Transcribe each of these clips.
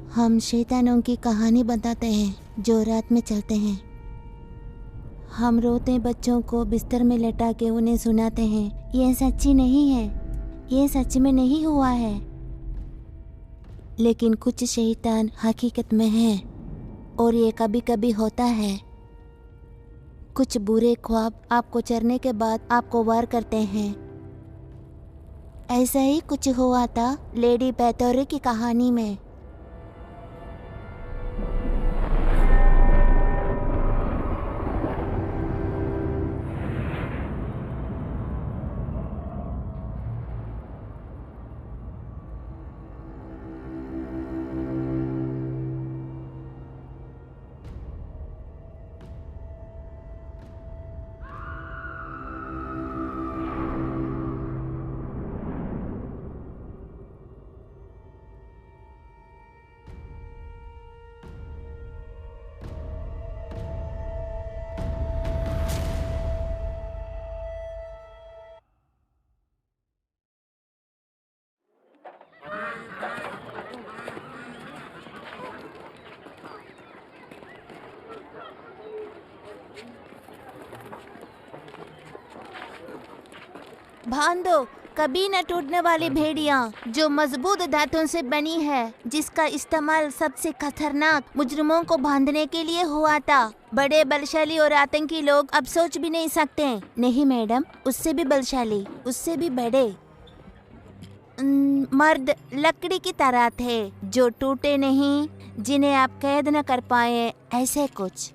हम शैतानों की कहानी बताते हैं जो रात में चलते हैं। हम रोते बच्चों को बिस्तर में लेटा के उन्हें सुनाते हैं। ये सच्ची नहीं है, ये सच में नहीं हुआ है, लेकिन कुछ शैतान हकीकत में है और ये कभी कभी होता है। कुछ बुरे ख्वाब आपको चरने के बाद आपको वार करते हैं। ऐसा ही कुछ हुआ था लेडी बैथोरी की कहानी में। बांधो कभी न टूटने वाली भेड़ियाँ जो मजबूत धातुओं से बनी है, जिसका इस्तेमाल सबसे खतरनाक मुजरिमों को बांधने के लिए हुआ था। बड़े बलशाली और आतंकी लोग अब सोच भी नहीं सकते। नहीं मैडम, उससे भी बलशाली, उससे भी बड़े मर्द लकड़ी की तरह थे जो टूटे नहीं, जिन्हें आप कैद न कर पाए, ऐसे कुछ।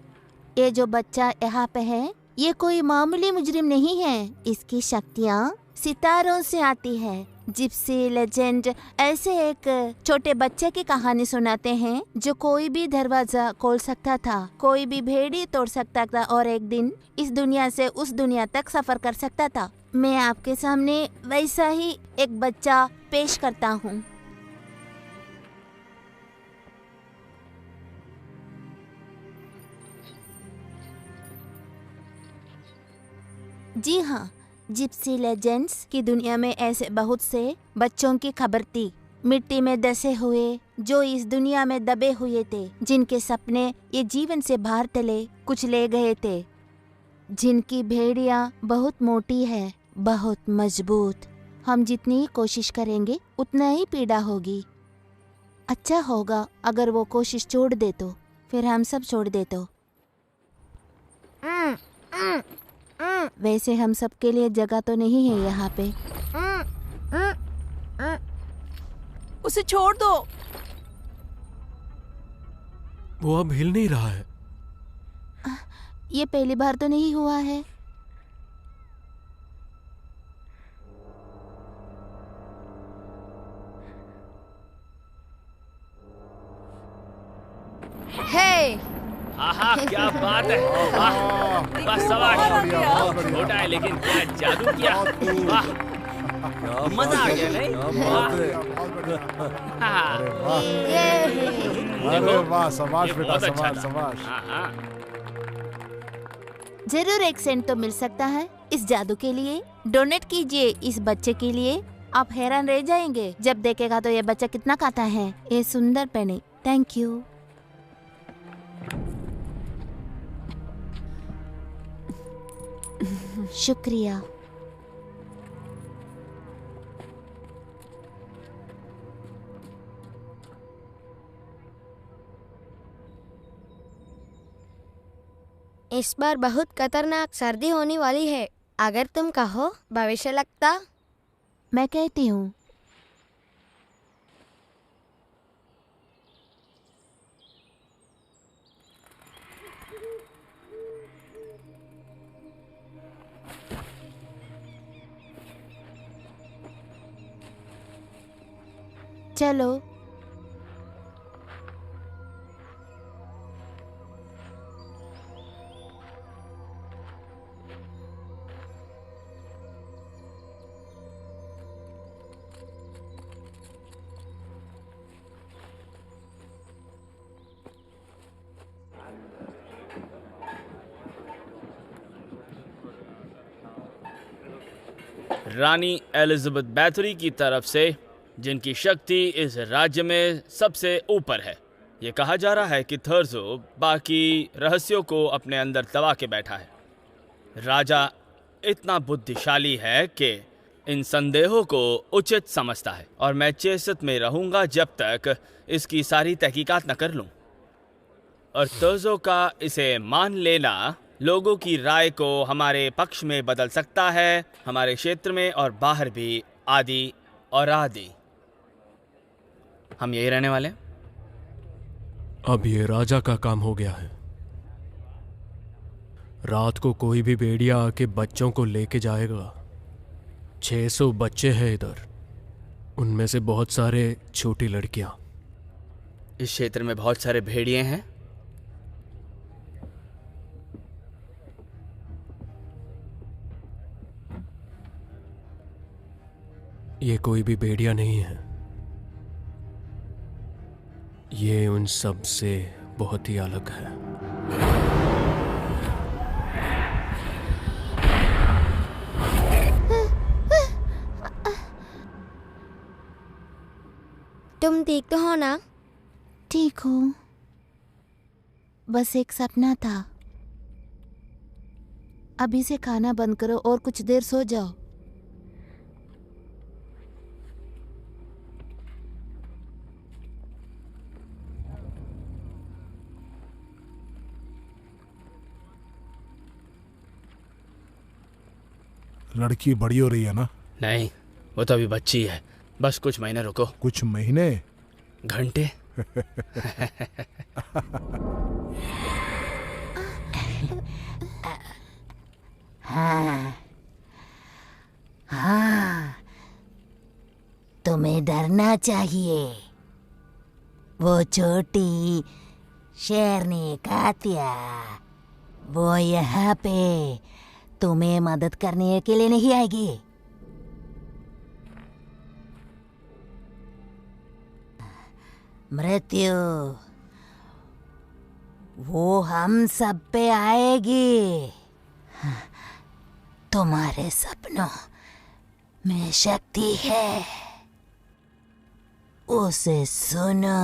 ये जो बच्चा यहाँ पे है, ये कोई मामूली मुजरिम नहीं है। इसकी शक्तियाँ सितारों से आती है। जिप्सी लेजेंड ऐसे एक छोटे बच्चे की कहानी सुनाते हैं जो कोई भी दरवाजा खोल सकता था, कोई भी भेड़ी तोड़ सकता था और एक दिन इस दुनिया से उस दुनिया तक सफर कर सकता था। मैं आपके सामने वैसा ही एक बच्चा पेश करता हूँ। जी हाँ, जिप्सी लेजेंड्स की दुनिया में ऐसे बहुत से बच्चों की खबर थी, मिट्टी में दसे हुए, जो इस दुनिया में दबे हुए थे, जिनके सपने ये जीवन से बाहर तले कुछ ले गए थे, जिनकी भेड़ियाँ बहुत मोटी है, बहुत मजबूत। हम जितनी ही कोशिश करेंगे उतना ही पीड़ा होगी। अच्छा होगा अगर वो कोशिश छोड़ दे तो, फिर हम सब छोड़ दे तो। वैसे हम सब के लिए जगह तो नहीं है यहाँ पे। उसे छोड़ दो। वो अब हिल नहीं रहा है। ये पहली बार तो नहीं हुआ है। हे आहा, क्या बात है। वाह, बस शाबाश। छोटा है लेकिन क्या जादू किया। वाह, मजा आ गया नहीं? अरे वाह, शाबाश ये बेटा, बहुत अच्छा शाबाश था। शाबाश। हाँ। जरूर एक सेंट तो मिल सकता है इस जादू के लिए। डोनेट कीजिए इस बच्चे के लिए। आप हैरान रह जाएंगे जब देखेगा तो ये बच्चा कितना खाता है। ये सुंदर पेनी। Thank you. शुक्रिया। इस बार बहुत खतरनाक सर्दी होने वाली है। अगर तुम कहो भविष्य लगता। मैं कहती हूँ चलो। रानी एलिजाबेथ बैथरी की तरफ से जिनकी शक्ति इस राज्य में सबसे ऊपर है। ये कहा जा रहा है कि थर्जो बाकी रहस्यों को अपने अंदर दबा के बैठा है। राजा इतना बुद्धिशाली है कि इन संदेहों को उचित समझता है, और मैं चेसत में रहूंगा जब तक इसकी सारी तहकीकात न कर लूं। और थर्जो का इसे मान लेना लोगों की राय को हमारे पक्ष में बदल सकता है, हमारे क्षेत्र में और बाहर भी, आदि और आदि। हम यही रहने वाले हैं। अब ये राजा का काम हो गया है। रात को कोई भी भेड़िया आके बच्चों को लेके जाएगा। 600 बच्चे हैं इधर, उनमें से बहुत सारे छोटी लड़कियां। इस क्षेत्र में बहुत सारे भेड़िए हैं। ये कोई भी भेड़िया नहीं है, ये उन सब से बहुत ही अलग है। तुम ठीक तो हो ना? ठीक हूँ, बस एक सपना था। अभी से खाना बंद करो और कुछ देर सो जाओ। लड़की बड़ी हो रही है ना? नहीं, वो तो अभी बच्ची है। बस कुछ महीने रुको। कुछ महीने? घंटे। हाँ हाँ, तुम्हें डरना चाहिए। वो छोटी शेरनी कातिया, वो यहाँ पे तुम्हें मदद करने के लिए नहीं आएगी। मृत्यु वो हम सब पे आएगी। तुम्हारे सपनों में शक्ति है, उसे सुनो।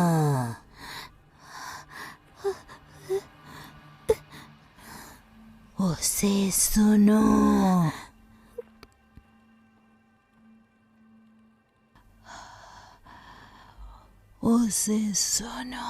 उसे सुनो। उसे सुनो।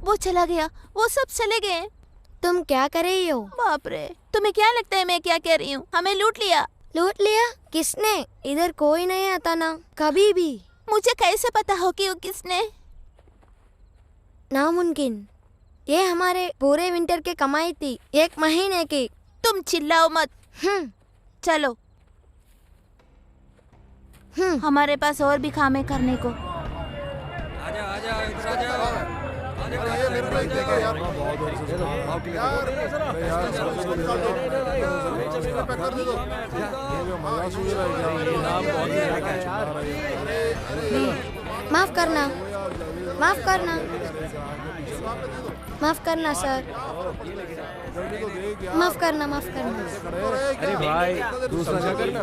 वो चला गया, वो सब चले गए। तुम क्या कर रही हो? बाप रे, तुम्हें क्या लगता है मैं क्या कह रही हूँ? हमें लूट लिया। लूट लिया? किसने? इधर कोई नहीं आता ना कभी भी। मुझे कैसे पता हो कि वो किसने? नामुमकिन। ये हमारे पूरे विंटर की कमाई थी, 1 महीने की। तुम चिल्लाओ मत। चलो, हमारे पास और भी कामें करने को। आजा आजा इधर आजा। ये मेरे को एक देखो यार, बहुत देर से भाग के यार पैक कर दे दो। ये मजा सूझ रहा है यार, नाम बहुत यार। माफ करना, माफ करना, माफ करना सर, माफ करना, माफ करना। अरे भाई दूसरा जगह ना।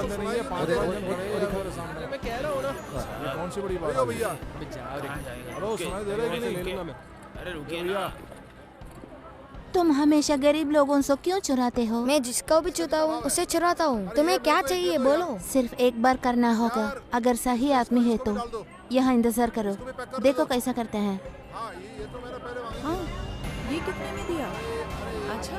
मैं कह रहा हूँ ना, कौन सी बड़ी बात है भैया? हेलो, सुनाई दे रहा है कि नहीं? ले लूंगा मैं। अरे रुकिए ना। तुम हमेशा गरीब लोगों से क्यों चुराते हो? मैं जिसको भी चुता हूँ उसे चुराता हूँ। तुम्हें क्या चाहिए बोलो? सिर्फ एक बार करना होगा। अगर सही आदमी है तो यहाँ इंतजार करो, देखो कैसा करते हैं। हाँ, ये कितने में दिया? अच्छा,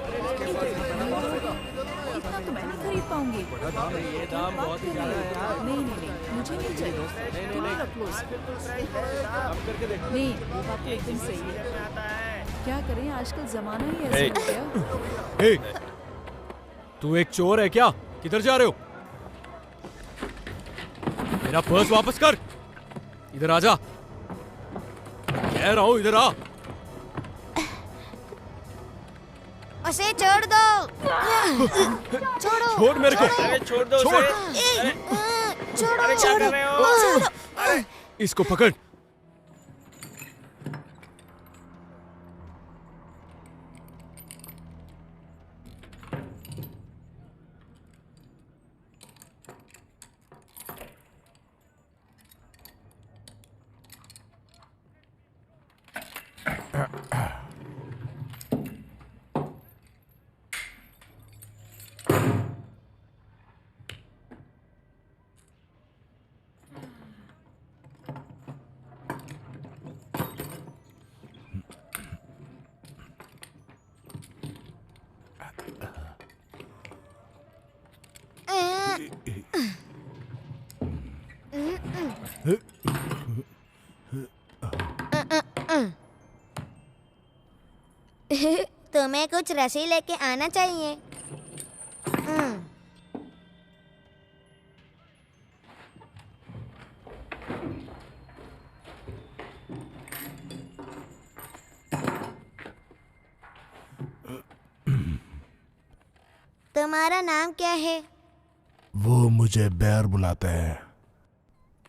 इतना तो मैं नहीं खरीद पाऊंगी। ये दाम बहुत ही ज्यादा है यार। नहीं नहीं नहीं, मुझे नहीं चाहिए। तुम रख लो इसको। नहीं, वो बात तो एकदम सही है। क्या करें, आजकल जमाना ही ऐसा हो गया। तू एक चोर है क्या? किधर जा रहे हो? मेरा पर्स वापस कर। इधर आ जा, कह रहा हूं इधर आ। उसे छोड़ दो। छोड़ो। छोड़ मेरे को। अरे छोड़ दो छोड़। उसे। छोड़ो। अरे क्या कर रहे हो? अरे इसको पकड़। तुम्हें कुछ रस्सी लेके आना चाहिए। तुम्हारा नाम क्या है? वो मुझे बेर बुलाते हैं।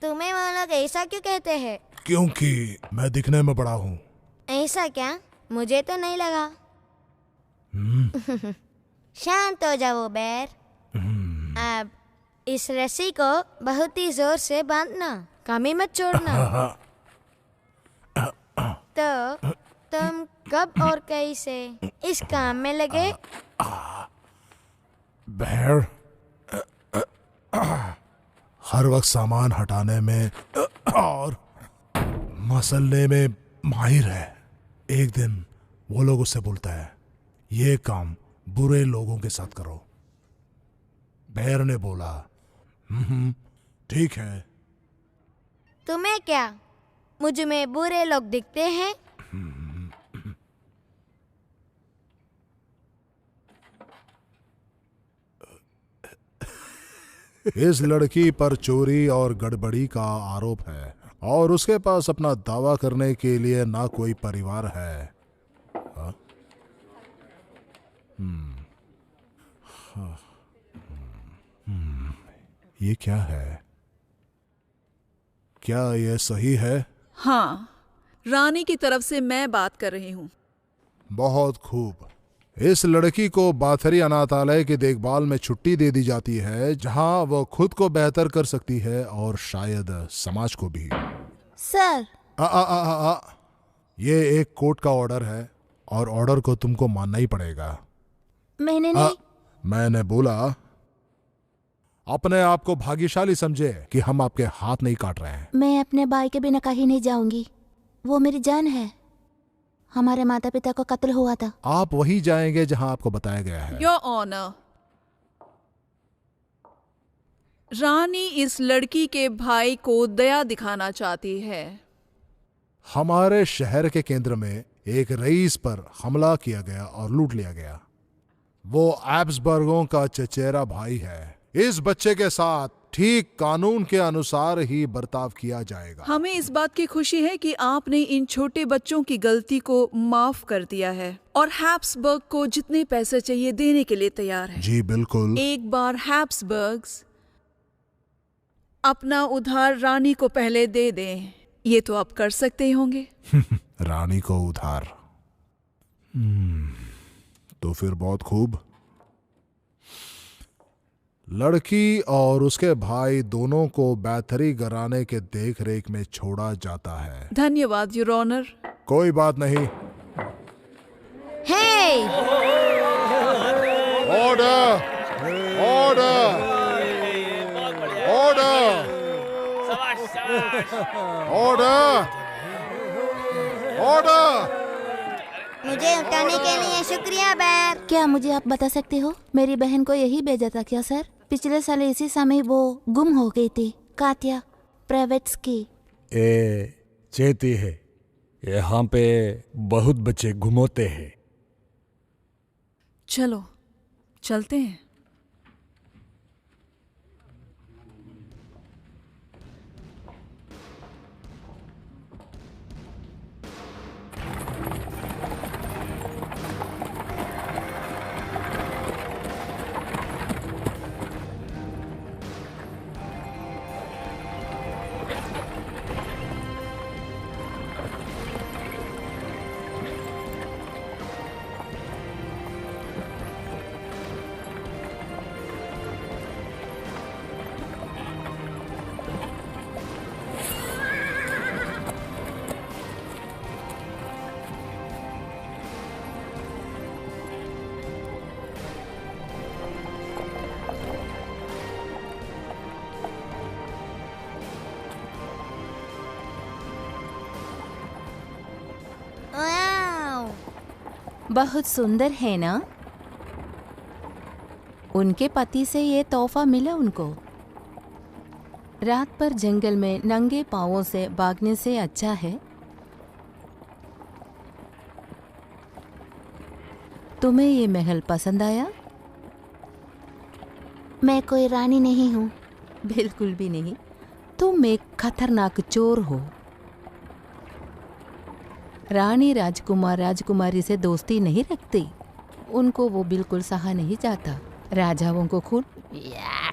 तुम्हें वो लोग ऐसा क्यों कहते हैं? क्योंकि मैं दिखने में बड़ा हूँ। ऐसा क्या? मुझे तो नहीं लगा। शांत हो जाओ बेर। अब इस रस्सी को बहुत ही जोर से बांधना, कमी मत छोड़ना। तो तुम कब और कैसे इस काम में लगे? बेर हर वक्त सामान हटाने में और मसलने में माहिर है। एक दिन वो लोग उससे बोलता है, ये काम बुरे लोगों के साथ करो। बेर ने बोला, ठीक है। तुम्हें क्या मुझ में बुरे लोग दिखते हैं? इस लड़की पर चोरी और गड़बड़ी का आरोप है और उसके पास अपना दावा करने के लिए ना कोई परिवार है। ये क्या है? क्या ये सही है? हाँ, रानी की तरफ से मैं बात कर रही हूँ। बहुत खूब। इस लड़की को बाथरी अनाथालय की देखभाल में छुट्टी दे दी जाती है, जहां वो खुद को बेहतर कर सकती है और शायद समाज को भी। सर, ये एक कोर्ट का ऑर्डर है और ऑर्डर को तुमको मानना ही पड़ेगा। मैंने नहीं। मैंने बोला अपने आप को भाग्यशाली समझे कि हम आपके हाथ नहीं काट रहे हैं। मैं अपने भाई के बिना कहीं नहीं जाऊंगी। वो मेरी जान है। हमारे माता पिता को कत्ल हुआ था। आप वही जाएंगे जहां आपको बताया गया है। योर ऑनर, रानी इस लड़की के भाई को दया दिखाना चाहती है। हमारे शहर के केंद्र में एक रईस पर हमला किया गया और लूट लिया गया। वो एब्सबर्गों का चचेरा भाई है। इस बच्चे के साथ ठीक कानून के अनुसार ही बर्ताव किया जाएगा। हमें इस बात की खुशी है कि आपने इन छोटे बच्चों की गलती को माफ कर दिया है और हैब्सबर्ग को जितने पैसे चाहिए देने के लिए तैयार है। जी बिल्कुल। एक बार हैब्सबर्ग्स अपना उधार रानी को पहले दे दें, ये तो आप कर सकते ही होंगे। रानी को उधार? तो फिर बहुत खूब। लड़की और उसके भाई दोनों को बैथरी घराने के देख रेख में छोड़ा जाता है। धन्यवाद योर ऑनर। कोई बात नहीं। Hey! Order! Order! Order! Order! Order! मुझे उठाने के लिए शुक्रिया बेर। क्या मुझे आप बता सकते हो, मेरी बहन को यही भेजा था क्या सर? पिछले साल इसी समय वो गुम हो गई थी। कात्या प्रेवेट्स्की। ए चेती है, यहाँ पे बहुत बच्चे घुमोते हैं। चलो चलते हैं। बहुत सुंदर है ना? उनके पति से ये तोहफा मिला उनको। रात पर जंगल में नंगे पांवों से भागने से अच्छा है। तुम्हें ये महल पसंद आया? मैं कोई रानी नहीं हूँ। बिल्कुल भी नहीं। तुम एक खतरनाक चोर हो। रानी राजकुमार राजकुमारी से दोस्ती नहीं रखती। उनको वो बिल्कुल सहा नहीं जाता। राजाओं को खून याक।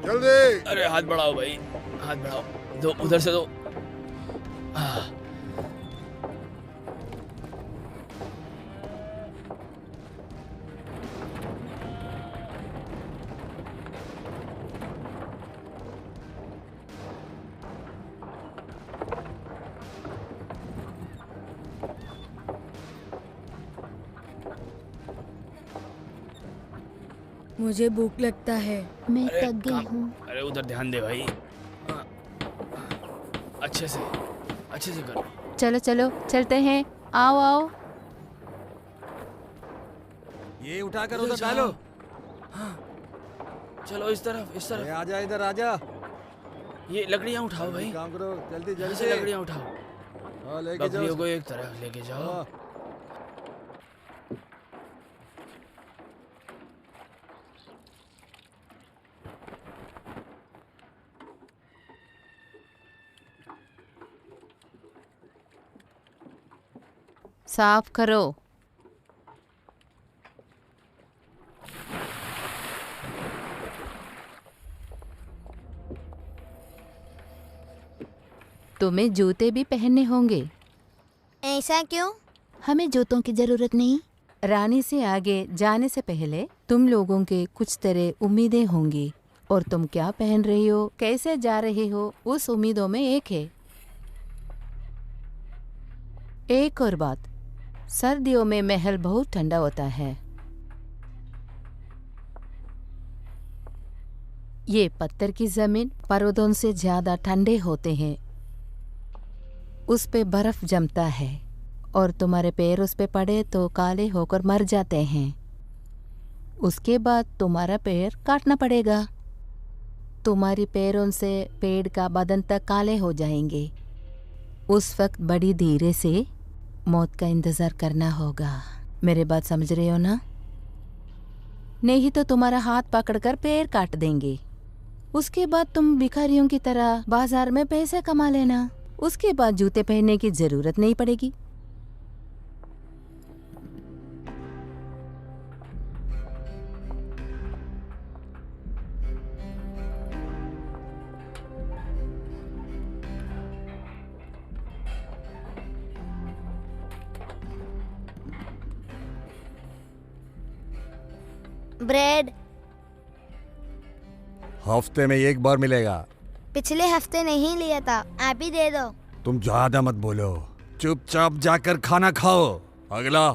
जल्दी। अरे हाथ बढ़ाओ भाई, हाथ बढ़ाओ। दो, उधर से दो। मुझे भूख लगता है। मैं अरे थक गई हूँ। अरे उधर ध्यान दे भाई। अच्छे से करो। चलो चलो चलते हैं। आओ आओ। ये उठाकर उधर उधर डालो। हाँ। चलो इस तरफ, इस तरफ। आजा इधर आजा। ये लकड़ियाँ उठाओ भाई। काम करो जल्दी जल्दी जल्दी से लकड़ियाँ उठाओ। हाँ, लेके जाओ बकरियों को एक तरफ लेके जाओ। हाँ। साफ करो। तुम्हें जूते भी पहनने होंगे। ऐसा क्यों? हमें जूतों की जरूरत नहीं। रानी से आगे जाने से पहले तुम लोगों के कुछ तरह उम्मीदें होंगी, और तुम क्या पहन रही हो, कैसे जा रही हो, उस उम्मीदों में एक है। एक और बात, सर्दियों में महल बहुत ठंडा होता है। ये पत्थर की जमीन पर्वतों से ज्यादा ठंडे होते हैं। उस पे बर्फ जमता है और तुम्हारे पैर उस पे पड़े तो काले होकर मर जाते हैं। उसके बाद तुम्हारा पैर काटना पड़ेगा। तुम्हारी पैरों से पेड़ का बदन तक काले हो जाएंगे। उस वक्त बड़ी धीरे से मौत का इंतजार करना होगा। मेरी बात समझ रहे हो ना? नहीं तो तुम्हारा हाथ पकड़कर पैर काट देंगे। उसके बाद तुम भिखारियों की तरह बाजार में पैसे कमा लेना। उसके बाद जूते पहनने की जरूरत नहीं पड़ेगी। ब्रेड हफ्ते में एक बार मिलेगा। पिछले हफ्ते नहीं लिया था, आप ही दे दो। तुम ज्यादा मत बोलो, चुपचाप जाकर खाना खाओ। अगला।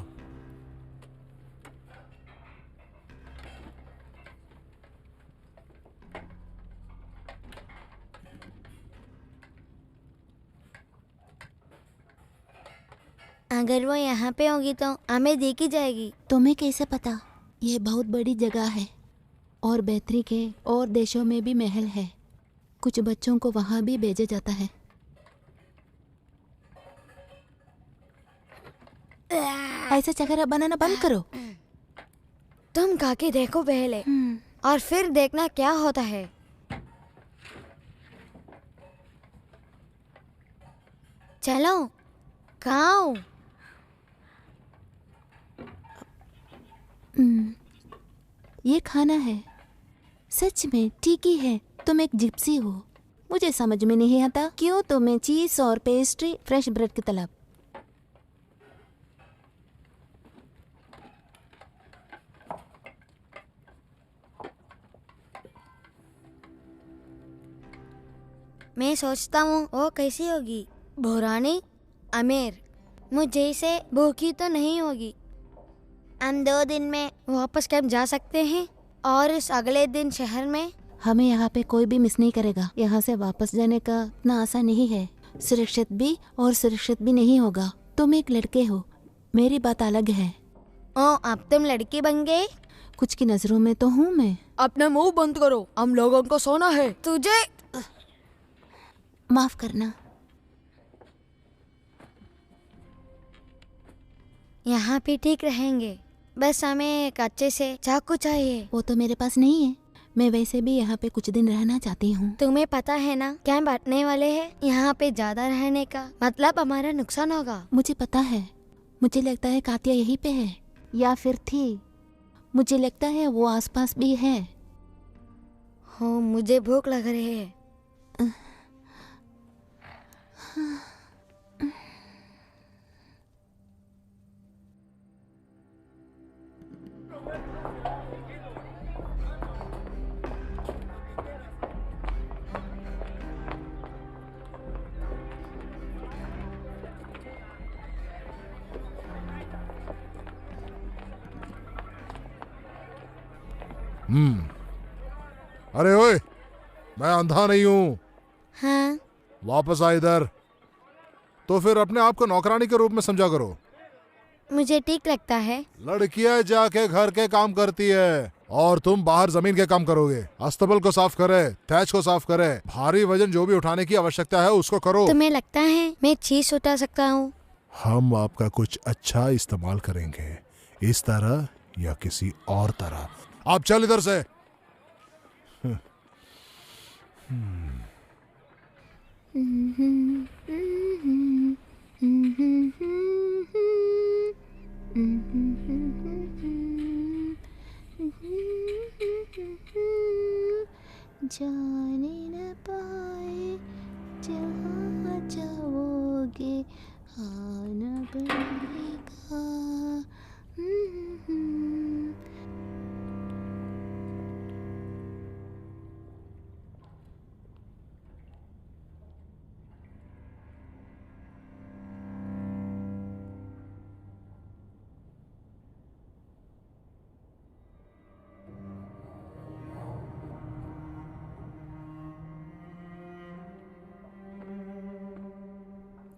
अगर वो यहाँ पे होगी तो हमें देखी जाएगी। तुम्हें कैसे पता? ये बहुत बड़ी जगह है और बेहतरी के और देशों में भी महल है। कुछ बच्चों को वहां भी भेजा जाता है। ऐसा चकरा बनाना बंद करो। तुम खा के देखो पहले और फिर देखना क्या होता है। चलो खाओ। ये खाना है। सच में टिकी है। तुम एक जिप्सी हो। मुझे समझ में नहीं आता क्यों तुम्हें चीज और पेस्ट्री फ्रेश ब्रेड की तलब। मैं सोचता हूँ वो कैसी होगी, भोरानी अमीर, मुझ जैसे भूखी तो नहीं होगी। हम 2 दिन में वापस कैंप जा सकते हैं और इस अगले दिन शहर में। हमें यहाँ पे कोई भी मिस नहीं करेगा। यहाँ से वापस जाने का इतना आसान नहीं है, सुरक्षित भी और सुरक्षित भी नहीं होगा। तुम एक लड़के हो, मेरी बात अलग है। ओ, अब तुम लड़की बन गए? कुछ की नजरों में तो हूँ मैं। अपना मुंह बंद करो, हम लोगों को सोना है। तुझे माफ करना। यहाँ पे ठीक रहेंगे, बस हमें एक अच्छे से चाकू चाहिए। वो तो मेरे पास नहीं है। मैं वैसे भी यहाँ पे कुछ दिन रहना चाहती हूँ। तुम्हें पता है ना क्या बांटने वाले हैं? यहाँ पे ज्यादा रहने का मतलब हमारा नुकसान होगा। मुझे पता है। मुझे लगता है कातिया यहीं पे है या फिर थी। मुझे लगता है वो आसपास भी है। हो, मुझे भूख लग रही है। अरे ओए, मैं अंधा नहीं हूँ। हाँ, वापस आ इधर। तो फिर अपने आप को नौकरानी के रूप में समझा करो। मुझे ठीक लगता है। लड़कियां जाके घर के काम करती है और तुम बाहर जमीन के काम करोगे। अस्तबल को साफ करे, थैच को साफ करे, भारी वजन जो भी उठाने की आवश्यकता है उसको करो। तुम्हें लगता है मैं चीज उठा सकता हूँ? हम आपका कुछ अच्छा इस्तेमाल करेंगे, इस तरह या किसी और तरह। आप चल इधर से। जाने न पाए जहाँ जाओगे, आना पड़ेगा।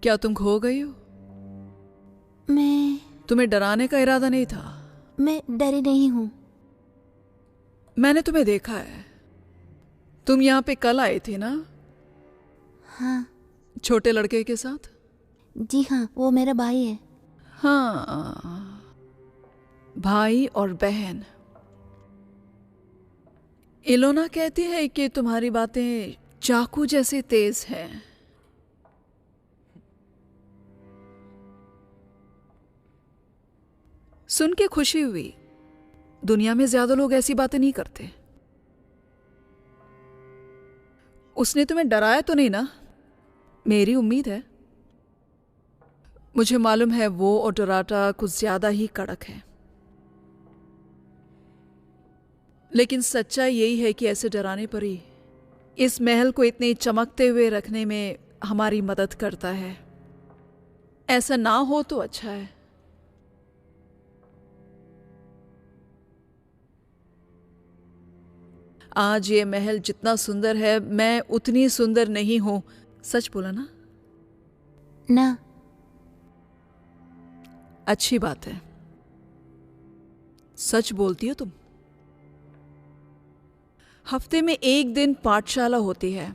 क्या तुम खो गई हो? तुम्हें डराने का इरादा नहीं था। मैं डरी नहीं हूँ। मैंने तुम्हें देखा है। तुम यहाँ पे कल आए थे ना? हाँ। छोटे लड़के के साथ? जी हाँ, वो मेरा भाई है। हाँ, भाई और बहन। इलोना कहती है कि तुम्हारी बातें चाकू जैसे तेज हैं। सुन के खुशी हुई। दुनिया में ज्यादा लोग ऐसी बातें नहीं करते। उसने तुम्हें डराया तो नहीं ना? मेरी उम्मीद है। मुझे मालूम है वो और डोराटा कुछ ज्यादा ही कड़क है, लेकिन सच्चाई यही है कि ऐसे डराने पर ही इस महल को इतने चमकते हुए रखने में हमारी मदद करता है। ऐसा ना हो तो अच्छा है। आज ये महल जितना सुंदर है, मैं उतनी सुंदर नहीं हूं। सच बोला ना? ना। अच्छी बात है, सच बोलती हो तुम। हफ्ते में 1 दिन पाठशाला होती है।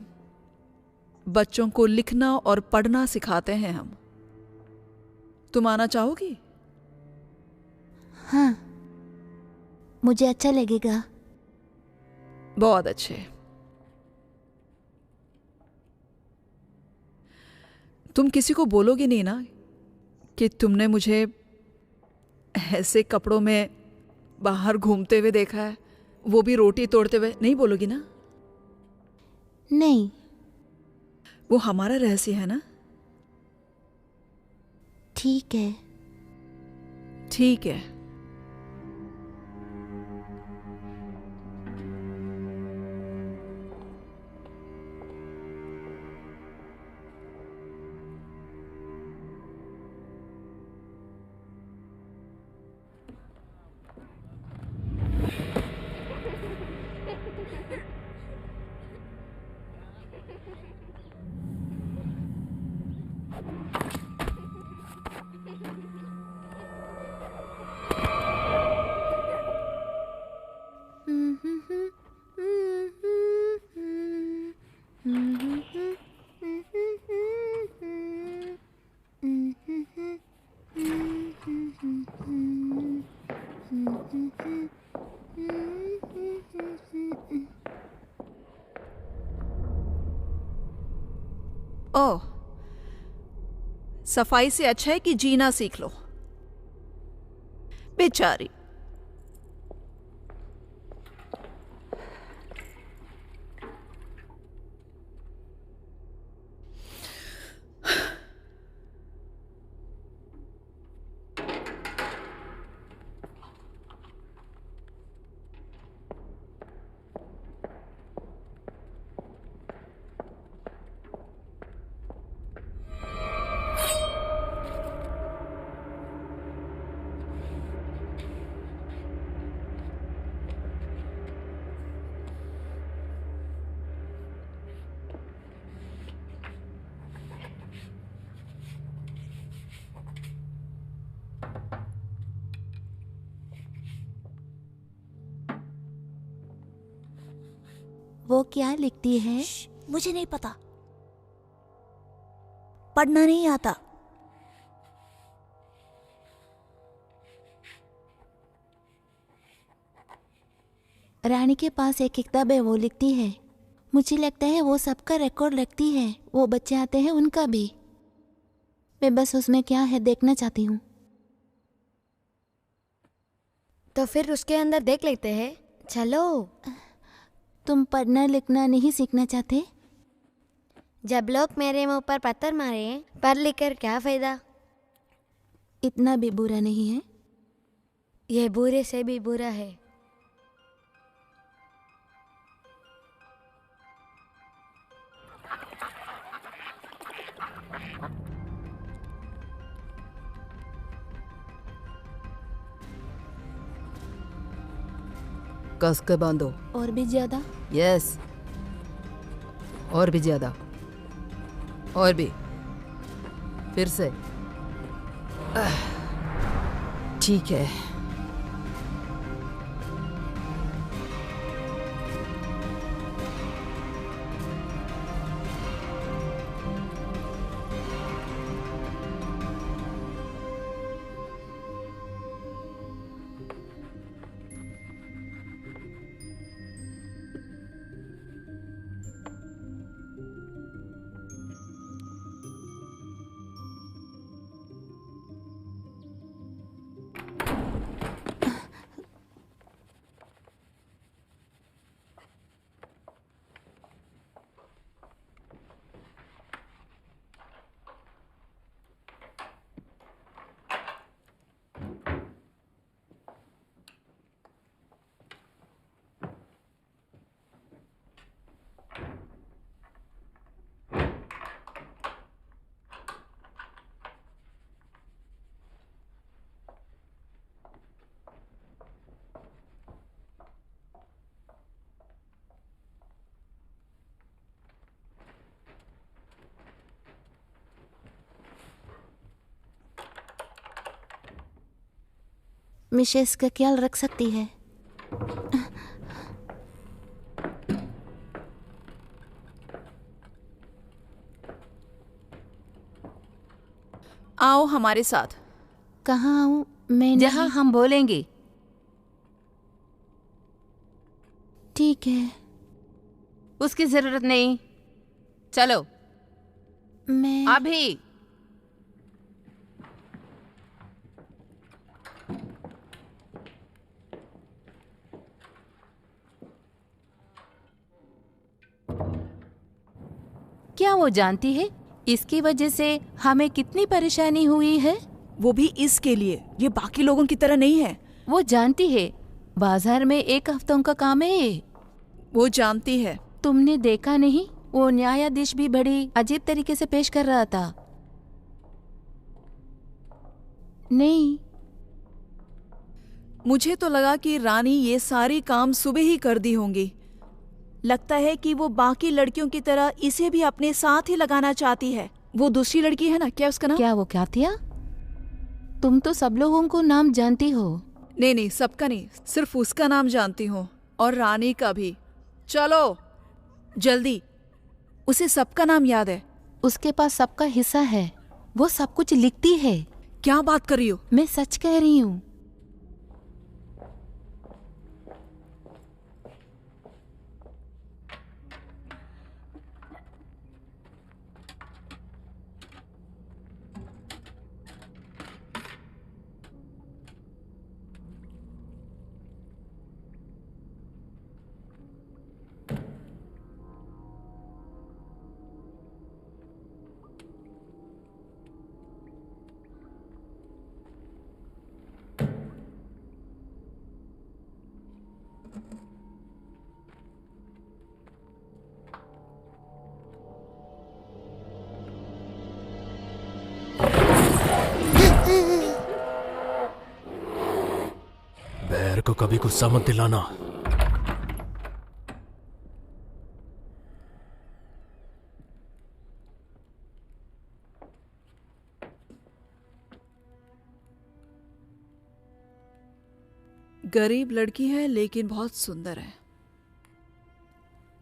बच्चों को लिखना और पढ़ना सिखाते हैं हम। तुम आना चाहोगी? हाँ, मुझे अच्छा लगेगा। बहुत अच्छे। तुम किसी को बोलोगी नहीं ना कि तुमने मुझे ऐसे कपड़ों में बाहर घूमते हुए देखा है, वो भी रोटी तोड़ते हुए? नहीं बोलोगी ना? नहीं। वो हमारा रहस्य है ना। ठीक है। ठीक है। ओह, सफाई से अच्छा है कि जीना सीख लो। बेचारी। वो क्या लिखती है? मुझे नहीं पता, पढ़ना नहीं आता। रानी के पास एक किताब है, वो लिखती है। मुझे लगता है वो सबका रिकॉर्ड रखती है। वो बच्चे आते हैं उनका भी। मैं बस उसमें क्या है देखना चाहती हूँ। तो फिर उसके अंदर देख लेते हैं। चलो। तुम पढ़ना लिखना नहीं सीखना चाहते? जब लोग मेरे मुंह पर पत्थर मारे, पढ़ लिख कर क्या फायदा। इतना भी बुरा नहीं है। ये बुरे से भी बुरा है। कस के बांधो। और भी ज्यादा? यस, और भी ज्यादा, और भी, फिर से। ठीक है। मिशेस का ख्याल रख सकती है। आओ हमारे साथ। कहाँ आऊँ मैं? जहाँ हम बोलेंगे। ठीक है। उसकी जरूरत नहीं, चलो मैं अभी। क्या वो जानती है इसकी वजह से हमें कितनी परेशानी हुई है? वो भी इसके लिए, ये बाकी लोगों की तरह नहीं है। वो जानती है बाजार में 1 हफ्तों का काम है ये। वो जानती है। तुमने देखा नहीं, वो न्यायाधीश भी बड़ी अजीब तरीके से पेश कर रहा था। नहीं, मुझे तो लगा कि रानी ये सारी काम सुबह ही कर दी होंगी। लगता है कि वो बाकी लड़कियों की तरह इसे भी अपने साथ ही लगाना चाहती है। वो दूसरी लड़की है ना, क्या उसका नाम? क्या वो कातिया? तुम तो सब लोगों को नाम जानती हो। नहीं नहीं, सबका नहीं, सिर्फ उसका नाम जानती हूँ और रानी का भी। चलो जल्दी, उसे सबका नाम याद है। उसके पास सबका हिस्सा है, वो सब कुछ लिखती है। क्या बात कर रही हो? मैं सच कह रही हूँ। बैर को कभी गुस्सा मत दिलाना। गरीब लड़की है लेकिन बहुत सुंदर है।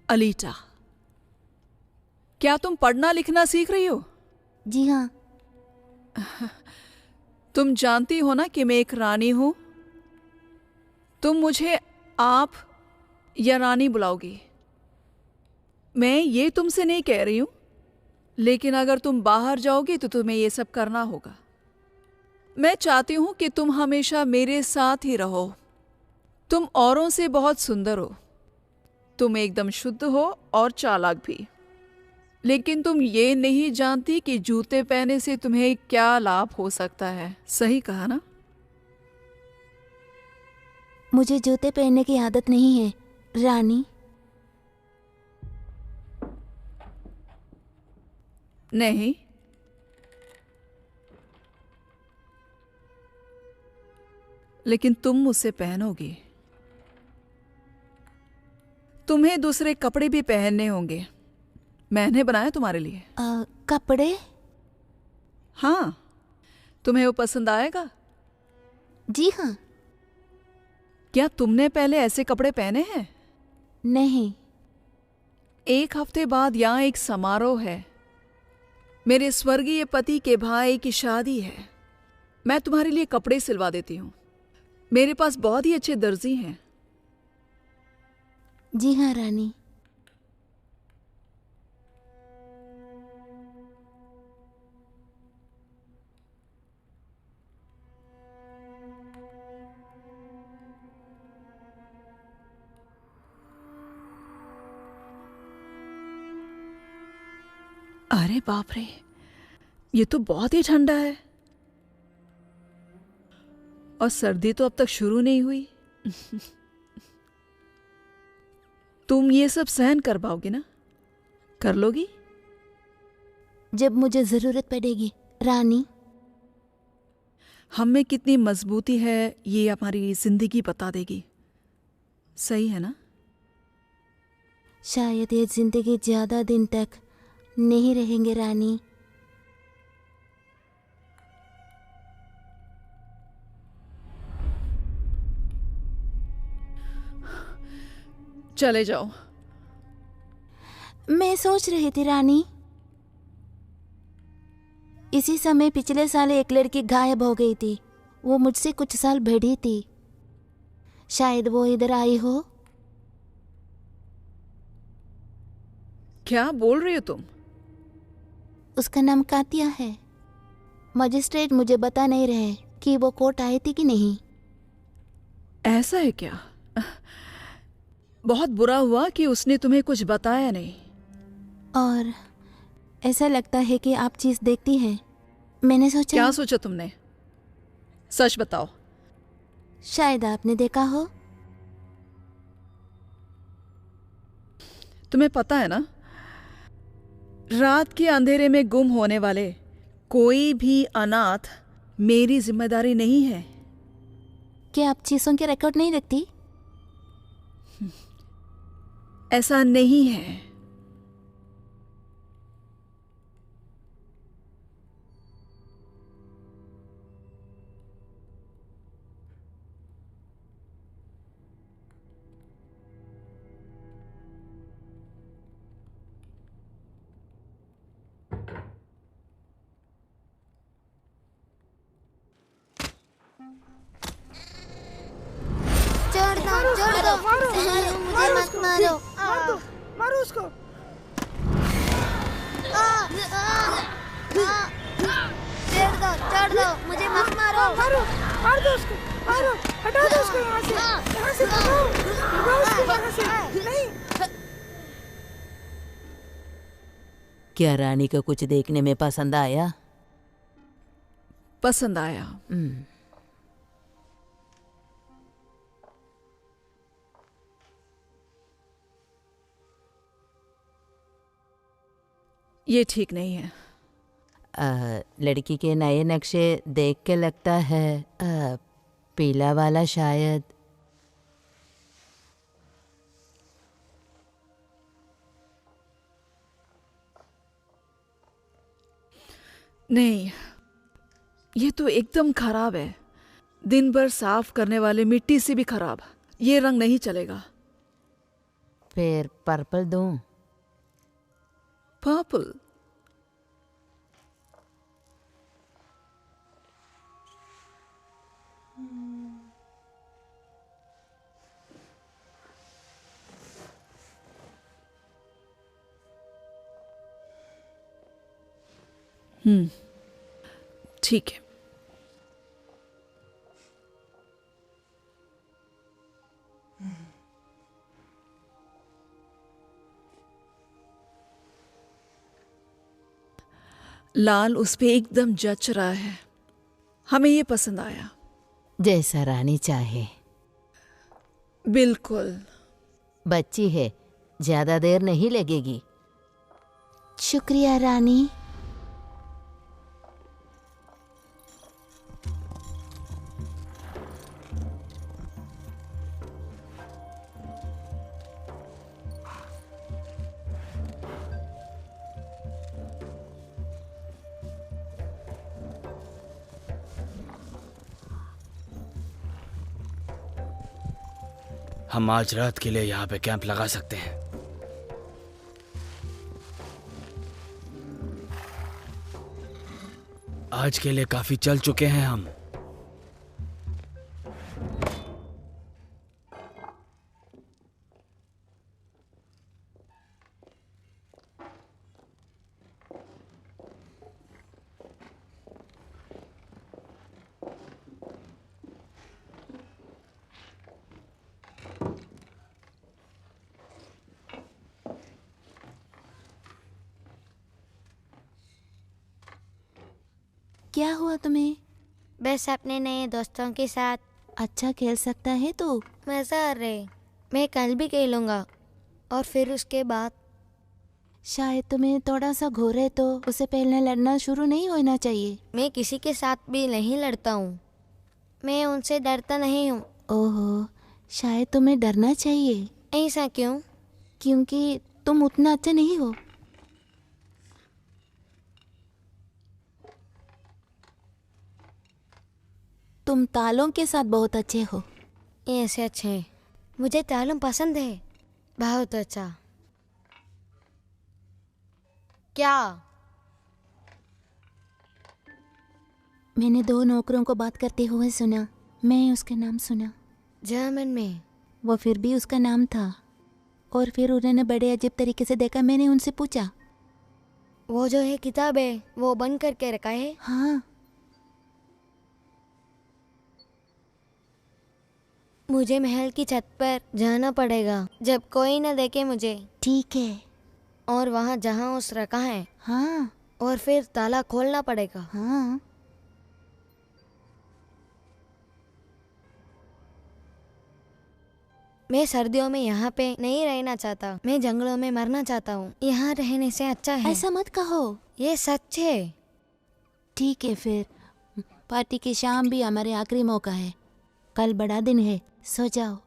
अलीटा, क्या तुम पढ़ना लिखना सीख रही हो? जी हाँ। तुम जानती हो ना कि मैं एक रानी हूं। तुम मुझे आप या रानी बुलाओगी। मैं ये तुमसे नहीं कह रही हूं, लेकिन अगर तुम बाहर जाओगी तो तुम्हें ये सब करना होगा। मैं चाहती हूं कि तुम हमेशा मेरे साथ ही रहो। तुम औरों से बहुत सुंदर हो, तुम एकदम शुद्ध हो और चालाक भी, लेकिन तुम ये नहीं जानती कि जूते पहनने से तुम्हें क्या लाभ हो सकता है। सही कहा ना? मुझे जूते पहनने की आदत नहीं है रानी। नहीं, लेकिन तुम मुझसे पहनोगी। तुम्हें दूसरे कपड़े भी पहनने होंगे। मैंने बनाया तुम्हारे लिए। कपड़े? हाँ, तुम्हें वो पसंद आएगा? जी हाँ। क्या तुमने पहले ऐसे कपड़े पहने हैं? नहीं। 1 हफ्ते बाद यहाँ एक समारोह है। मेरे स्वर्गीय पति के भाई की शादी है। मैं तुम्हारे लिए कपड़े सिलवा देती हूँ। मेरे पास बहुत ही अच्छे दर्जी हैं। जी हाँ रानी। अरे बाप रे, ये तो बहुत ही ठंडा है। और सर्दी तो अब तक शुरू नहीं हुई। तुम ये सब सहन कर पाओगी ना? कर लोगी? जब मुझे जरूरत पड़ेगी रानी। हम में कितनी मजबूती है ये हमारी जिंदगी बता देगी। सही है ना? शायद ये जिंदगी ज्यादा दिन तक नहीं रहेंगे रानी। चले जाओ। मैं सोच रही थी रानी, इसी समय पिछले साल एक लड़की गायब हो गई थी। वो मुझसे कुछ साल बड़ी थी। शायद वो इधर आई हो। क्या बोल रही हो तुम? उसका नाम कातिया है। मजिस्ट्रेट मुझे बता नहीं रहे कि वो कोर्ट आई थी कि नहीं। ऐसा है क्या? बहुत बुरा हुआ कि उसने तुम्हें कुछ बताया नहीं। और ऐसा लगता है कि आप चीज देखती हैं। मैंने सोचा क्या सोचा तुमने? सच बताओ। शायद आपने देखा हो। तुम्हें पता है ना, रात के अंधेरे में गुम होने वाले कोई भी अनाथ मेरी जिम्मेदारी नहीं है। क्या आप चीजों के रिकॉर्ड नहीं रखती? ऐसा नहीं है। छोड़ दो मुझे मत मारो। मारो उसको। छोड़ दो मुझे मत मारो। मार दो उसको, मारो, हटा दो उसको यहाँ से भगाओ उसको यहाँ से। नहीं। क्या रानी को कुछ देखने में पसंद आया? पसंद आया। ये ठीक नहीं है। लड़की के नए नक्शे देख के लगता है पीला वाला शायद। नहीं, ये तो एकदम खराब है। दिन भर साफ करने वाले मिट्टी से भी खराब। ये रंग नहीं चलेगा। फिर पर्पल दूं? पर्पल? ठीक है। लाल उस पे एकदम जच रहा है। हमें ये पसंद आया। जैसा रानी चाहे। बिल्कुल। बच्ची है, ज्यादा देर नहीं लगेगी। शुक्रिया रानी। हम आज रात के लिए यहाँ पे कैंप लगा सकते हैं। आज के लिए काफी चल चुके हैं हम। क्या हुआ तुम्हें? बस अपने नए दोस्तों के साथ। अच्छा खेल सकता है तू? मजा आ रहे। मैं कल भी खेलूंगा और फिर उसके बाद। शायद तुम्हें थोड़ा सा घोर है तो उसे पहले लड़ना शुरू नहीं होना चाहिए। मैं किसी के साथ भी नहीं लड़ता हूँ। मैं उनसे डरता नहीं हूँ। ओहो, शायद तुम्हें डरना चाहिए। ऐसा क्यों? क्योंकि तुम उतना अच्छा नहीं हो। तुम तालों के साथ बहुत अच्छे हो। ऐसे अच्छे? मुझे तालों पसंद है। बहुत अच्छा। क्या? मैंने 2 नौकरों को बात करते हुए सुना। मैं उसका नाम सुना। जर्मन में? वो फिर भी उसका नाम था। और फिर उन्होंने बड़े अजीब तरीके से देखा। मैंने उनसे पूछा, वो जो है किताब है वो बंद करके रखा है? हाँ। मुझे महल की छत पर जाना पड़ेगा जब कोई न देखे मुझे। ठीक है। और वहाँ जहाँ उस रखा है। हाँ और फिर ताला खोलना पड़ेगा। हाँ। मैं सर्दियों में यहाँ पे नहीं रहना चाहता, मैं जंगलों में मरना चाहता हूँ। यहाँ रहने से अच्छा है। ऐसा मत कहो। ये सच है। ठीक है फिर, पार्टी की शाम भी हमारे आखिरी मौका है। कल बड़ा दिन है, सो जाओ।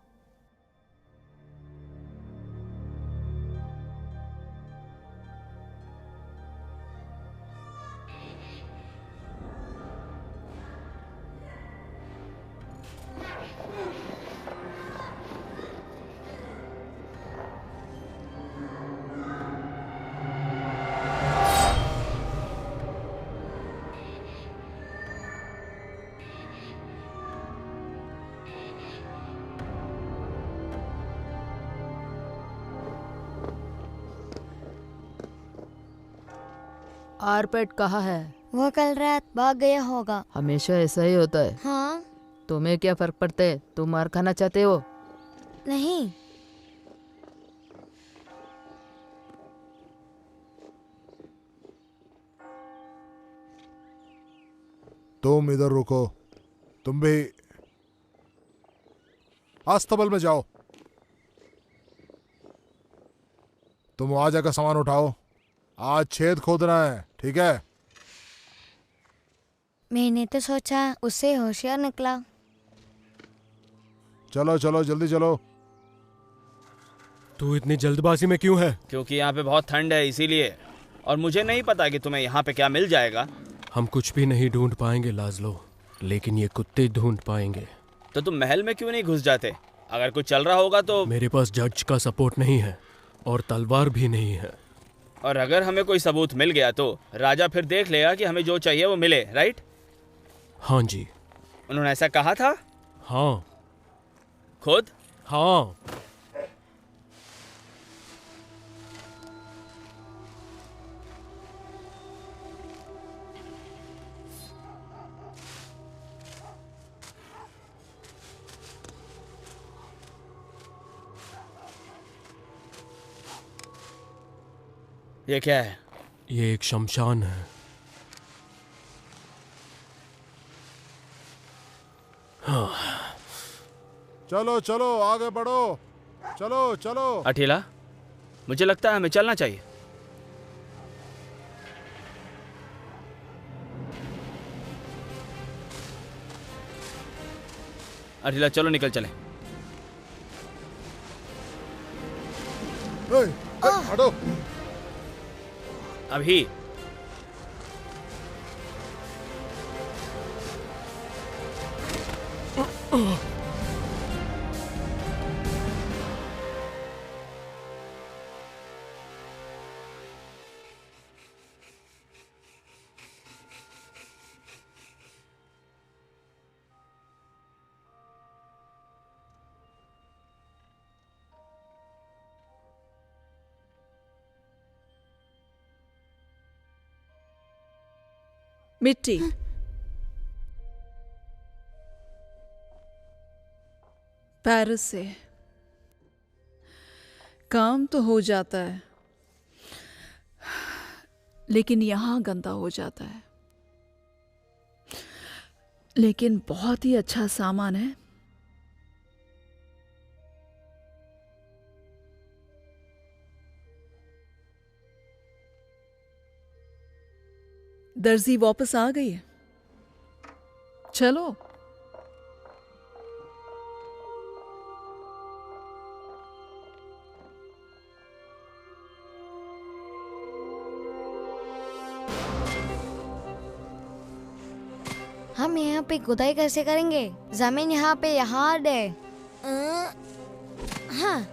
आरपेट कहाँ है? वो कल रात भाग गया होगा। हमेशा ऐसा ही होता है। हाँ। तुम्हें क्या फर्क पड़ता है? तुम मार खाना चाहते हो? नहीं। तुम इधर रुको, तुम भी अस्तबल में जाओ। तुम वहां जाकर सामान उठाओ, आज छेद खोदना है, ठीक है? मैंने तो सोचा उससे होशियार निकला। चलो चलो जल्दी चलो। तू इतनी जल्दबाजी में क्यों है? क्योंकि यहाँ पे बहुत ठंड है इसीलिए, और मुझे नहीं पता कि तुम्हें यहाँ पे क्या मिल जाएगा। हम कुछ भी नहीं ढूंढ पाएंगे लाजलो, लेकिन ये कुत्ते ढूंढ पाएंगे। तो तुम महल में क्यों नहीं घुस जाते? अगर कुछ चल रहा होगा तो। मेरे पास जज का सपोर्ट नहीं है और तलवार भी नहीं है। और अगर हमें कोई सबूत मिल गया तो राजा फिर देख लेगा कि हमें जो चाहिए वो मिले, राइट? हाँ जी। उन्होंने ऐसा कहा था? हाँ। खुद? हाँ। ये क्या है? ये एक शमशान है। हाँ। चलो चलो आगे बढ़ो, चलो चलो। अठीला, मुझे लगता है हमें चलना चाहिए। अठीला चलो निकल चले। हटो। अभी मिट्टी। पेरिस से काम तो हो जाता है, लेकिन यहां गंदा हो जाता है। लेकिन बहुत ही अच्छा सामान है। दर्जी वापस आ गई है। चलो। हम यहाँ पे खुदाई कैसे करेंगे? जमीन यहाँ पे हार्ड है। हाँ।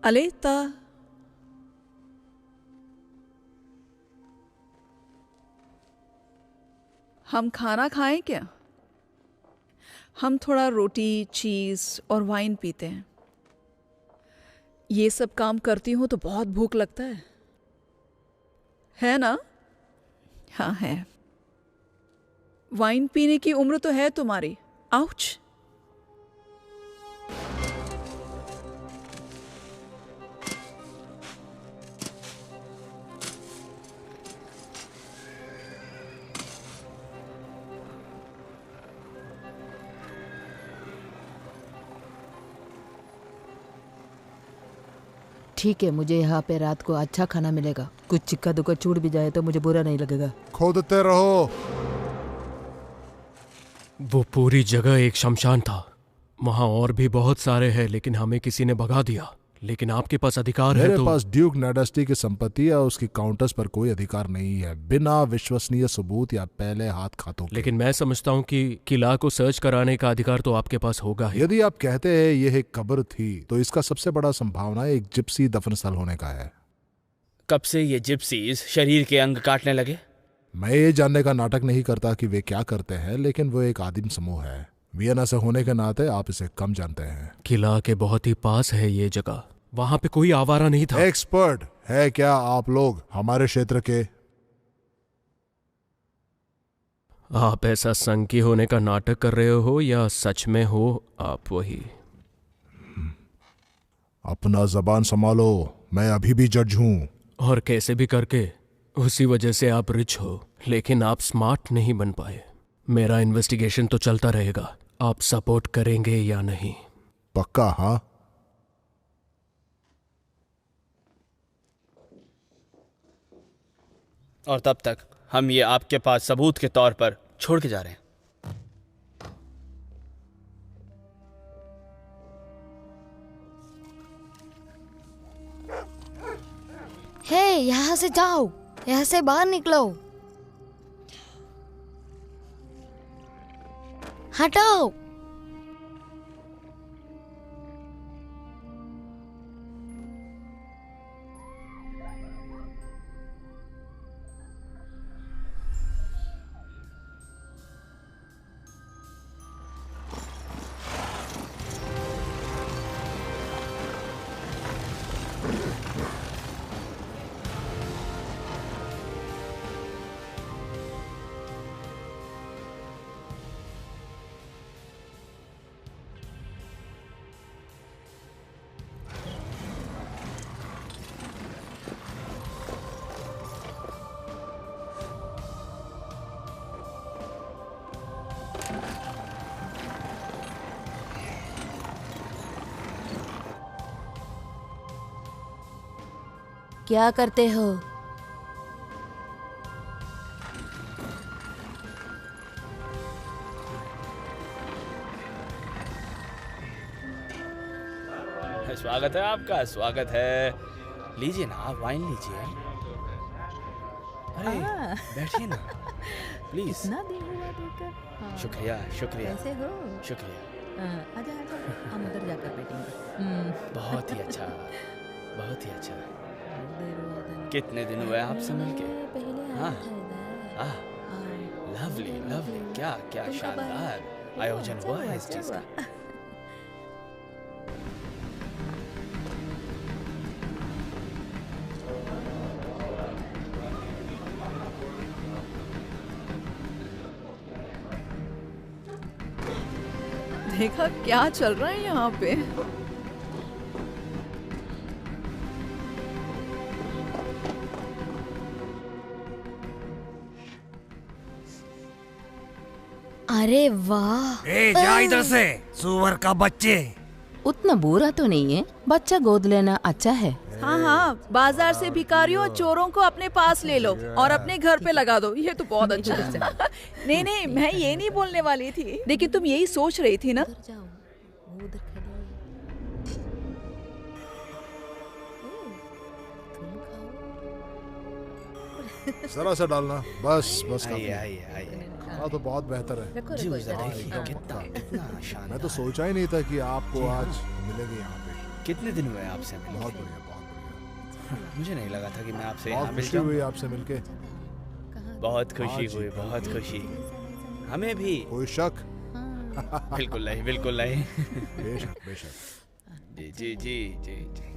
अलेता, हम खाना खाएं क्या? हम थोड़ा रोटी, चीज और वाइन पीते हैं। ये सब काम करती हूं तो बहुत भूख लगता है ना? हाँ है। वाइन पीने की उम्र तो है तुम्हारी। आउच। ठीक है, मुझे यहाँ पे रात को अच्छा खाना मिलेगा। कुछ चिक्का दुक्का छूट भी जाए तो मुझे बुरा नहीं लगेगा। खोदते रहो। वो पूरी जगह एक शमशान था। वहां और भी बहुत सारे हैं, लेकिन हमें किसी ने भगा दिया। लेकिन आपके पास अधिकार है। मेरे पास ड्यूक नाइडेस्टी की संपत्ति या उसकी काउंटर्स पर कोई अधिकार नहीं है, बिना विश्वसनीय सबूत या पहले हाथ खातों के। लेकिन मैं समझता हूँ कि किला को सर्च कराने का अधिकार तो आपके पास होगा ही। यदि आप कहते हैं यह एक कब्र थी, तो इसका सबसे बड़ा संभावना एक जिप्सी दफन स्थल होने का है। कब से ये जिप्सीज शरीर के अंग काटने लगे? मैं ये जानने का नाटक नहीं करता कि वे क्या करते हैं, लेकिन वो एक आदिम समूह है। वियना से होने के नाते आप इसे कम जानते हैं। किला के बहुत ही पास है ये जगह। वहां पे कोई आवारा नहीं था। एक्सपर्ट है क्या आप लोग हमारे क्षेत्र के? आप ऐसा संकी होने का नाटक कर रहे हो या सच में हो आप वही? अपना जबान संभालो, मैं अभी भी जज हूं। और कैसे भी करके उसी वजह से आप रिच हो, लेकिन आप स्मार्ट नहीं बन पाए। मेरा इन्वेस्टिगेशन तो चलता रहेगा। आप सपोर्ट करेंगे या नहीं? पक्का? हाँ। और तब तक हम ये आपके पास सबूत के तौर पर छोड़ के जा रहे हैं। हे, यहाँ से जाओ, यहाँ से बाहर निकलो। हटाओ। क्या करते हो? स्वागत है आपका, स्वागत है। लीजिए ना, आप वाइन लीजिए। अरे बैठिए ना प्लीज। इतना दिन हुआ देखकर। शुक्रिया शुक्रिया। कैसे हो? शुक्रिया। आजा आजा, हम उधर जाकर बैठेंगे। बहुत ही अच्छा, बहुत ही अच्छा। कितने दिन हुए आपसे मिलके? हाँ, लवली लवली। क्या क्या शानदार आयोजन हुआ है इस चीज का। देखा क्या चल रहा है यहाँ पे। अरे वाह। जा इधर से, सुअर का बच्चे। उतना बुरा तो नहीं है, बच्चा गोद लेना अच्छा है। हाँ हाँ, बाजार से भिखारियों और चोरों को अपने पास ले लो और अपने घर पे लगा दो। ये तो बहुत अच्छा है। नहीं नहीं, मैं ये नहीं बोलने वाली थी, लेकिन तुम यही सोच रही थी ना। जरा सा डालना, बस बस। आइए आइए आइए। हाँ तो बहुत बेहतर है। मैं तो सोचा ही नहीं था कि आपको आज मिलेंगे यहाँ पे। कितने दिन हुए आपसे मिलके? बहुत बढ़िया, बहुत बढ़िया। मुझे नहीं लगा था कि मैं आपसे बहुत खुशी हुई आपसे मिलके। बहुत खुशी हुई, बहुत खुशी। हमें भी। कोई शक? बिल्कुल नहीं, बिल्कुल नहीं। बेशक बेशक। जी जी जी जी जी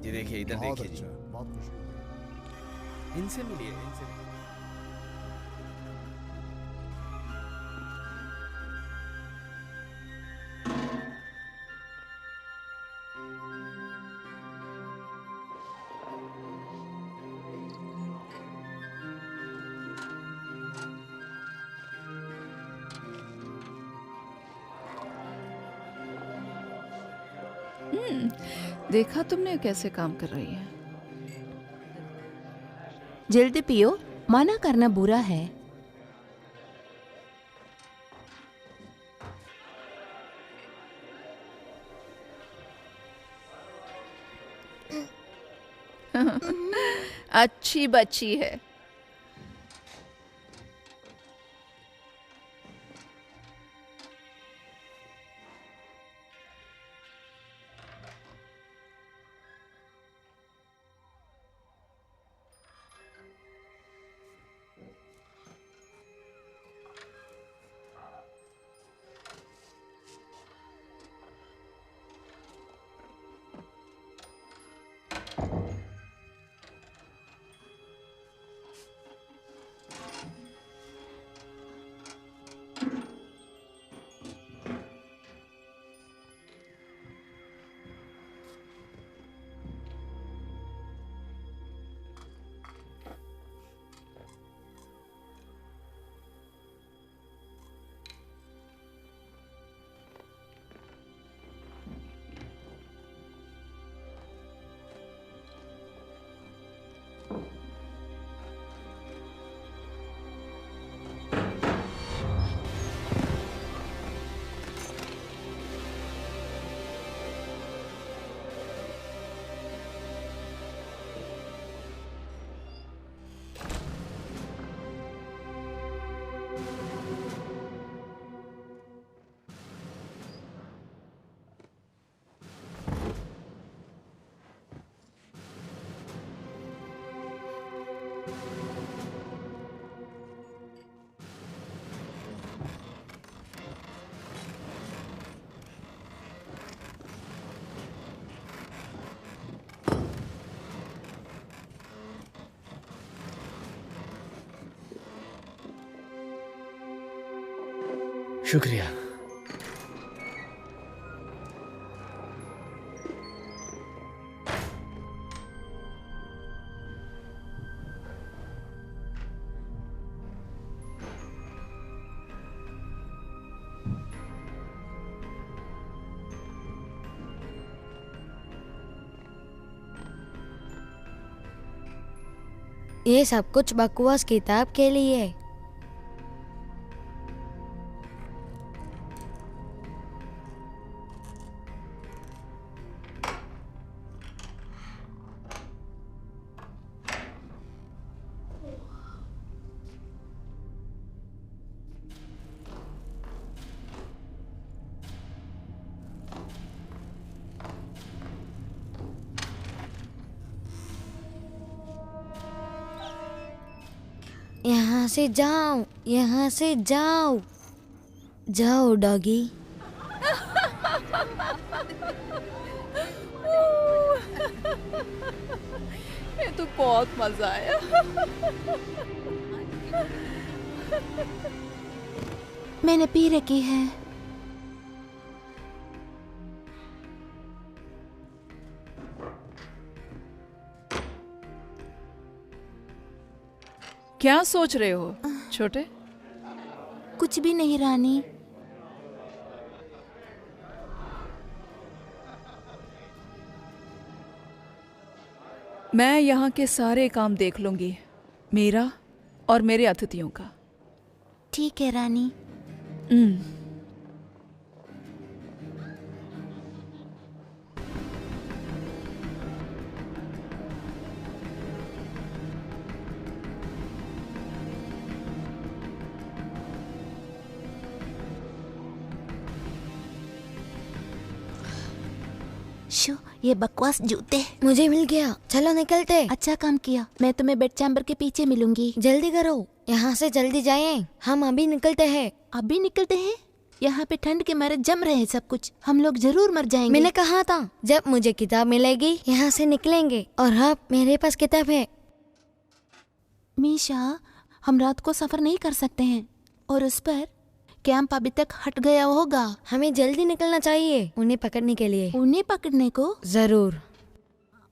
जी। देखिए इधर देखिए जी। बहुत खुशी। इनसे मिलिए, इनसे मिलिए। देखा तुमने कैसे काम कर रही है। जल्दी पियो, मना करना बुरा है। अच्छी बच्ची है। शुक्रिया। ये सब कुछ बकवास किताब के लिए। यहाँ से जाओ, यहाँ से जाओ, जाओ डॉगी। ये तो बहुत मजा आया। मैंने पी रखी है। क्या सोच रहे हो छोटे? कुछ भी नहीं रानी। मैं यहाँ के सारे काम देख लूंगी, मेरा और मेरे अतिथियों का। ठीक है रानी। शो, ये बकवास जूते मुझे मिल गया। चलो निकलते। अच्छा काम किया। मैं तुम्हें बेड चैम्बर के पीछे मिलूंगी। जल्दी करो, यहाँ से जल्दी जाएं। हम अभी निकलते हैं। अभी निकलते हैं? यहाँ पे ठंड के मारे जम रहे हैं सब कुछ। हम लोग जरूर मर जाएंगे। मैंने कहा था जब मुझे किताब मिलेगी यहाँ से निकलेंगे। और अब मेरे पास किताब है। मीशा, हम रात को सफर नहीं कर सकते हैं और उस पर कैंप अभी तक हट गया होगा। हमें जल्दी निकलना चाहिए उन्हें पकड़ने के लिए। उन्हें पकड़ने को? जरूर।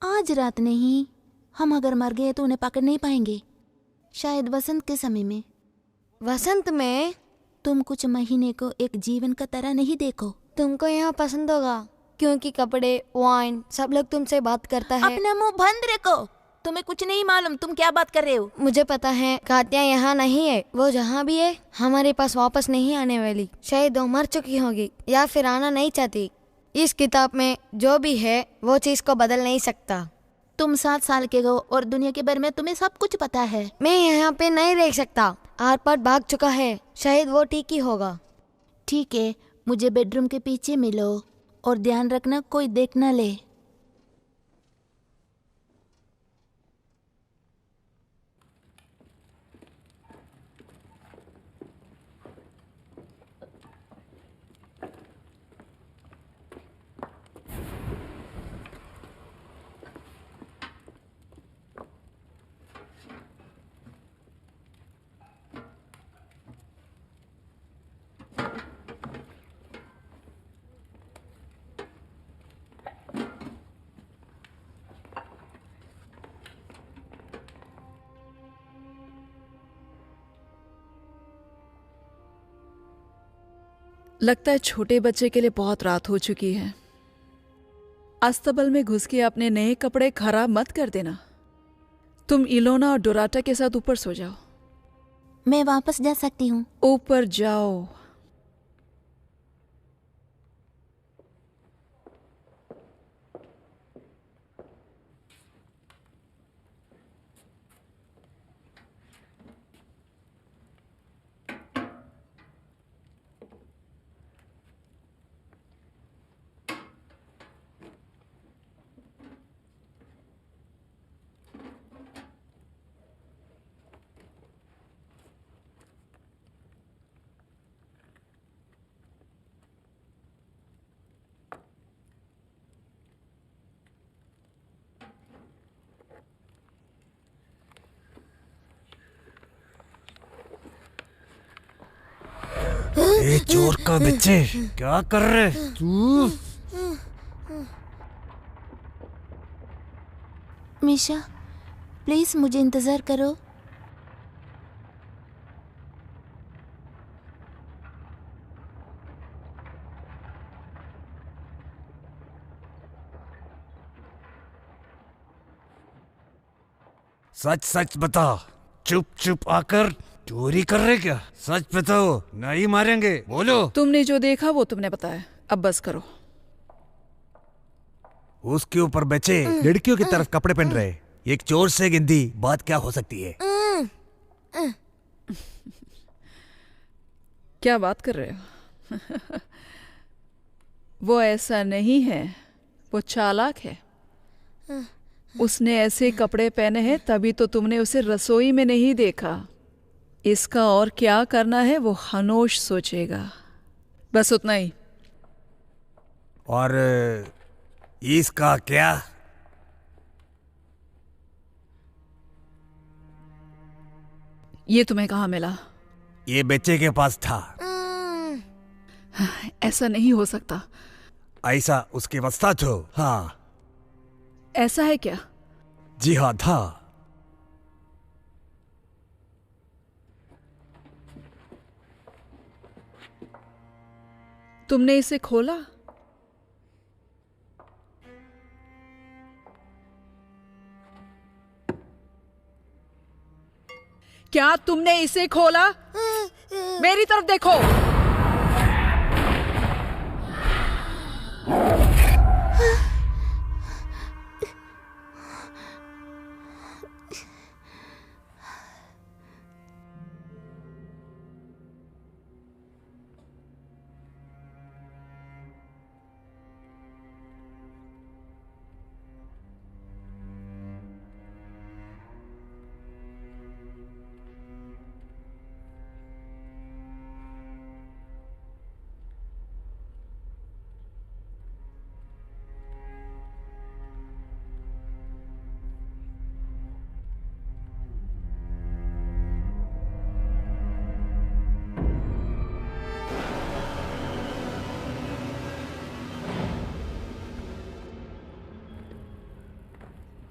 आज रात नहीं। हम अगर मर गए तो उन्हें पकड़ नहीं पाएंगे। शायद वसंत के समय में। वसंत में? तुम कुछ महीने को एक जीवन का तरह नहीं देखो। तुमको यहाँ पसंद होगा। क्योंकि कपड़े, वाइन, सब लोग तुमसे बात करता है। अपना मुंह बंद रखो, तुम्हें कुछ नहीं मालूम, तुम क्या बात कर रहे हो? मुझे पता है कात्या यहाँ नहीं है, वो जहाँ भी है हमारे पास वापस नहीं आने वाली। शायद वो मर चुकी होगी या फिर आना नहीं चाहती। इस किताब में जो भी है वो चीज को बदल नहीं सकता। तुम 7 साल के हो और दुनिया के बारे में तुम्हें सब कुछ पता है। मैं यहाँ पे नहीं रह सकता, आर पार भाग चुका है, शायद वो ठीक ही होगा। ठीक है, मुझे बेडरूम के पीछे मिलो और ध्यान रखना कोई देख न ले। लगता है छोटे बच्चे के लिए बहुत रात हो चुकी है। अस्तबल में घुस के अपने नए कपड़े खराब मत कर देना। तुम इलोना और डोराटा के साथ ऊपर सो जाओ। मैं वापस जा सकती हूँ? ऊपर जाओ। ए चोर का बच्चे, क्या कर रहे तू? मिशा, प्लीज मुझे इंतजार करो। सच सच बता, चुप चुप आकर चोरी कर रहे क्या? सच बताओ, नहीं मारेंगे, बोलो। तुमने जो देखा वो तुमने बताया, अब बस करो। उसके ऊपर बच्चे लड़कियों की तरफ कपड़े पहन रहे, एक चोर से गिनती बात क्या हो सकती है? क्या बात कर रहे हो? वो ऐसा नहीं है, वो चालाक है। उसने ऐसे कपड़े पहने हैं तभी तो तुमने उसे रसोई में नहीं देखा। इसका और क्या करना है वो खामोश सोचेगा, बस उतना ही। और इसका क्या? ये तुम्हें कहाँ मिला? ये बच्चे के पास था। ऐसा नहीं हो सकता। ऐसा उसके पास था तो? हाँ। ऐसा है क्या? जी हाँ, था। तुमने इसे खोला? क्या तुमने इसे खोला? मेरी तरफ देखो।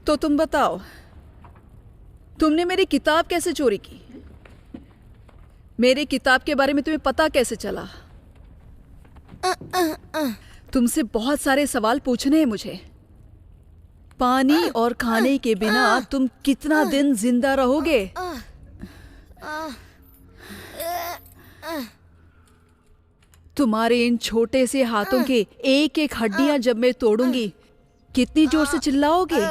तो तुम बताओ, तुमने मेरी किताब कैसे चोरी की? मेरी किताब के बारे में तुम्हें पता कैसे चला? तुमसे बहुत सारे सवाल पूछने हैं मुझे। पानी और खाने के बिना तुम कितना दिन जिंदा रहोगे? तुम्हारे इन छोटे से हाथों के एक एक हड्डियां जब मैं तोड़ूंगी, कितनी जोर से चिल्लाओगे?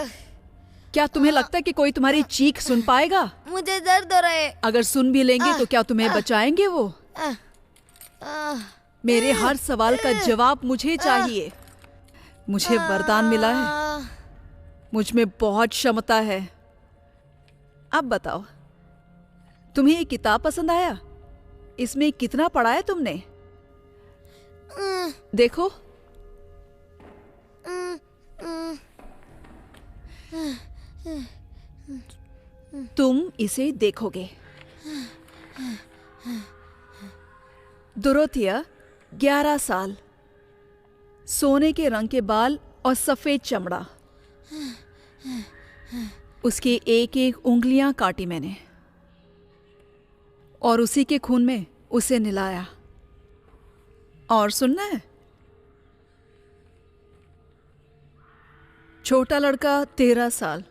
क्या तुम्हें लगता है कि कोई तुम्हारी चीख सुन पाएगा? मुझे दर्द हो रहा है। अगर सुन भी लेंगे तो क्या तुम्हें बचाएंगे वो? मेरे हर सवाल का जवाब मुझे चाहिए। मुझे वरदान मिला है, मुझ में बहुत क्षमता है। अब बताओ, तुम्हें ये किताब पसंद आया? इसमें कितना पढ़ा है तुमने? देखो, तुम इसे देखोगे। डोरोथिया 11 साल, सोने के रंग के बाल और सफेद चमड़ा। उसकी एक एक उंगलियां काटी मैंने और उसी के खून में उसे नहलाया। और सुनना है, छोटा लड़का 13 साल,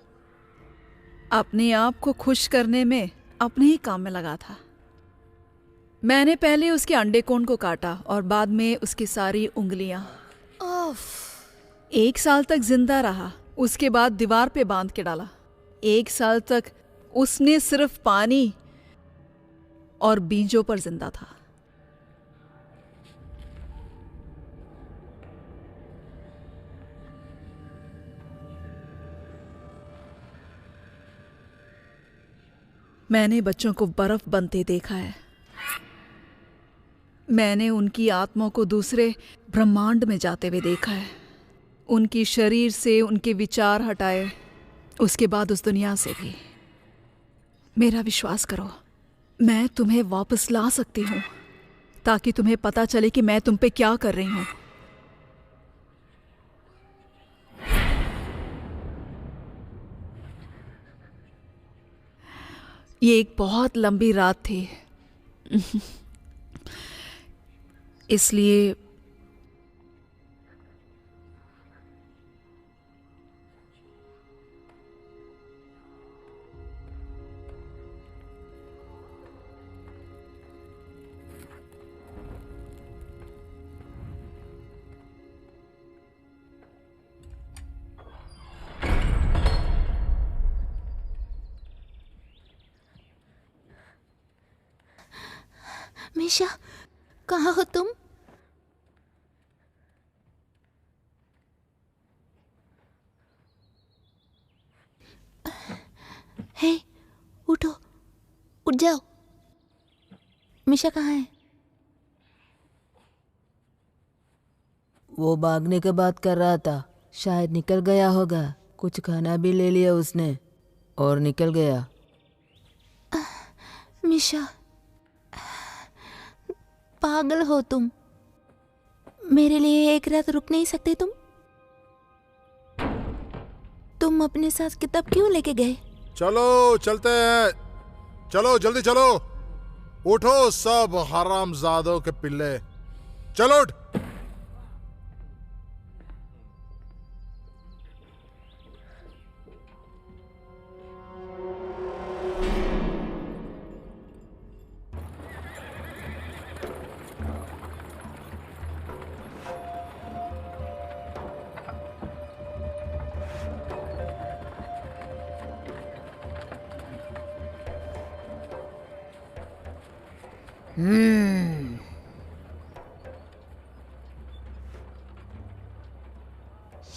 अपने आप को खुश करने में अपने ही काम में लगा था। मैंने पहले उसके अंडे कोण को काटा और बाद में उसकी सारी उंगलियां। 1 साल तक जिंदा रहा, उसके बाद दीवार पे बांध के डाला। 1 साल तक उसने सिर्फ पानी और बीजों पर जिंदा था। मैंने बच्चों को बर्फ बनते देखा है। मैंने उनकी आत्मा को दूसरे ब्रह्मांड में जाते हुए देखा है। उनकी शरीर से उनके विचार हटाए, उसके बाद उस दुनिया से भी। मेरा विश्वास करो, मैं तुम्हें वापस ला सकती हूँ ताकि तुम्हें पता चले कि मैं तुम पे क्या कर रही हूँ। ये एक बहुत लंबी रात थी, इसलिए मीशा, कहाँ हो तुम? हे, उठो, उठ जाओ। मीशा कहाँ है? वो भागने की बात कर रहा था, शायद निकल गया होगा। कुछ खाना भी ले लिया उसने और निकल गया। मीशा, पागल हो तुम। मेरे लिए एक रात रुक नहीं सकते तुम? तुम अपने साथ किताब क्यों लेके गए? चलो चलते हैं, चलो जल्दी चलो, उठो सब हरामजादों के पिल्ले, चलो उठ।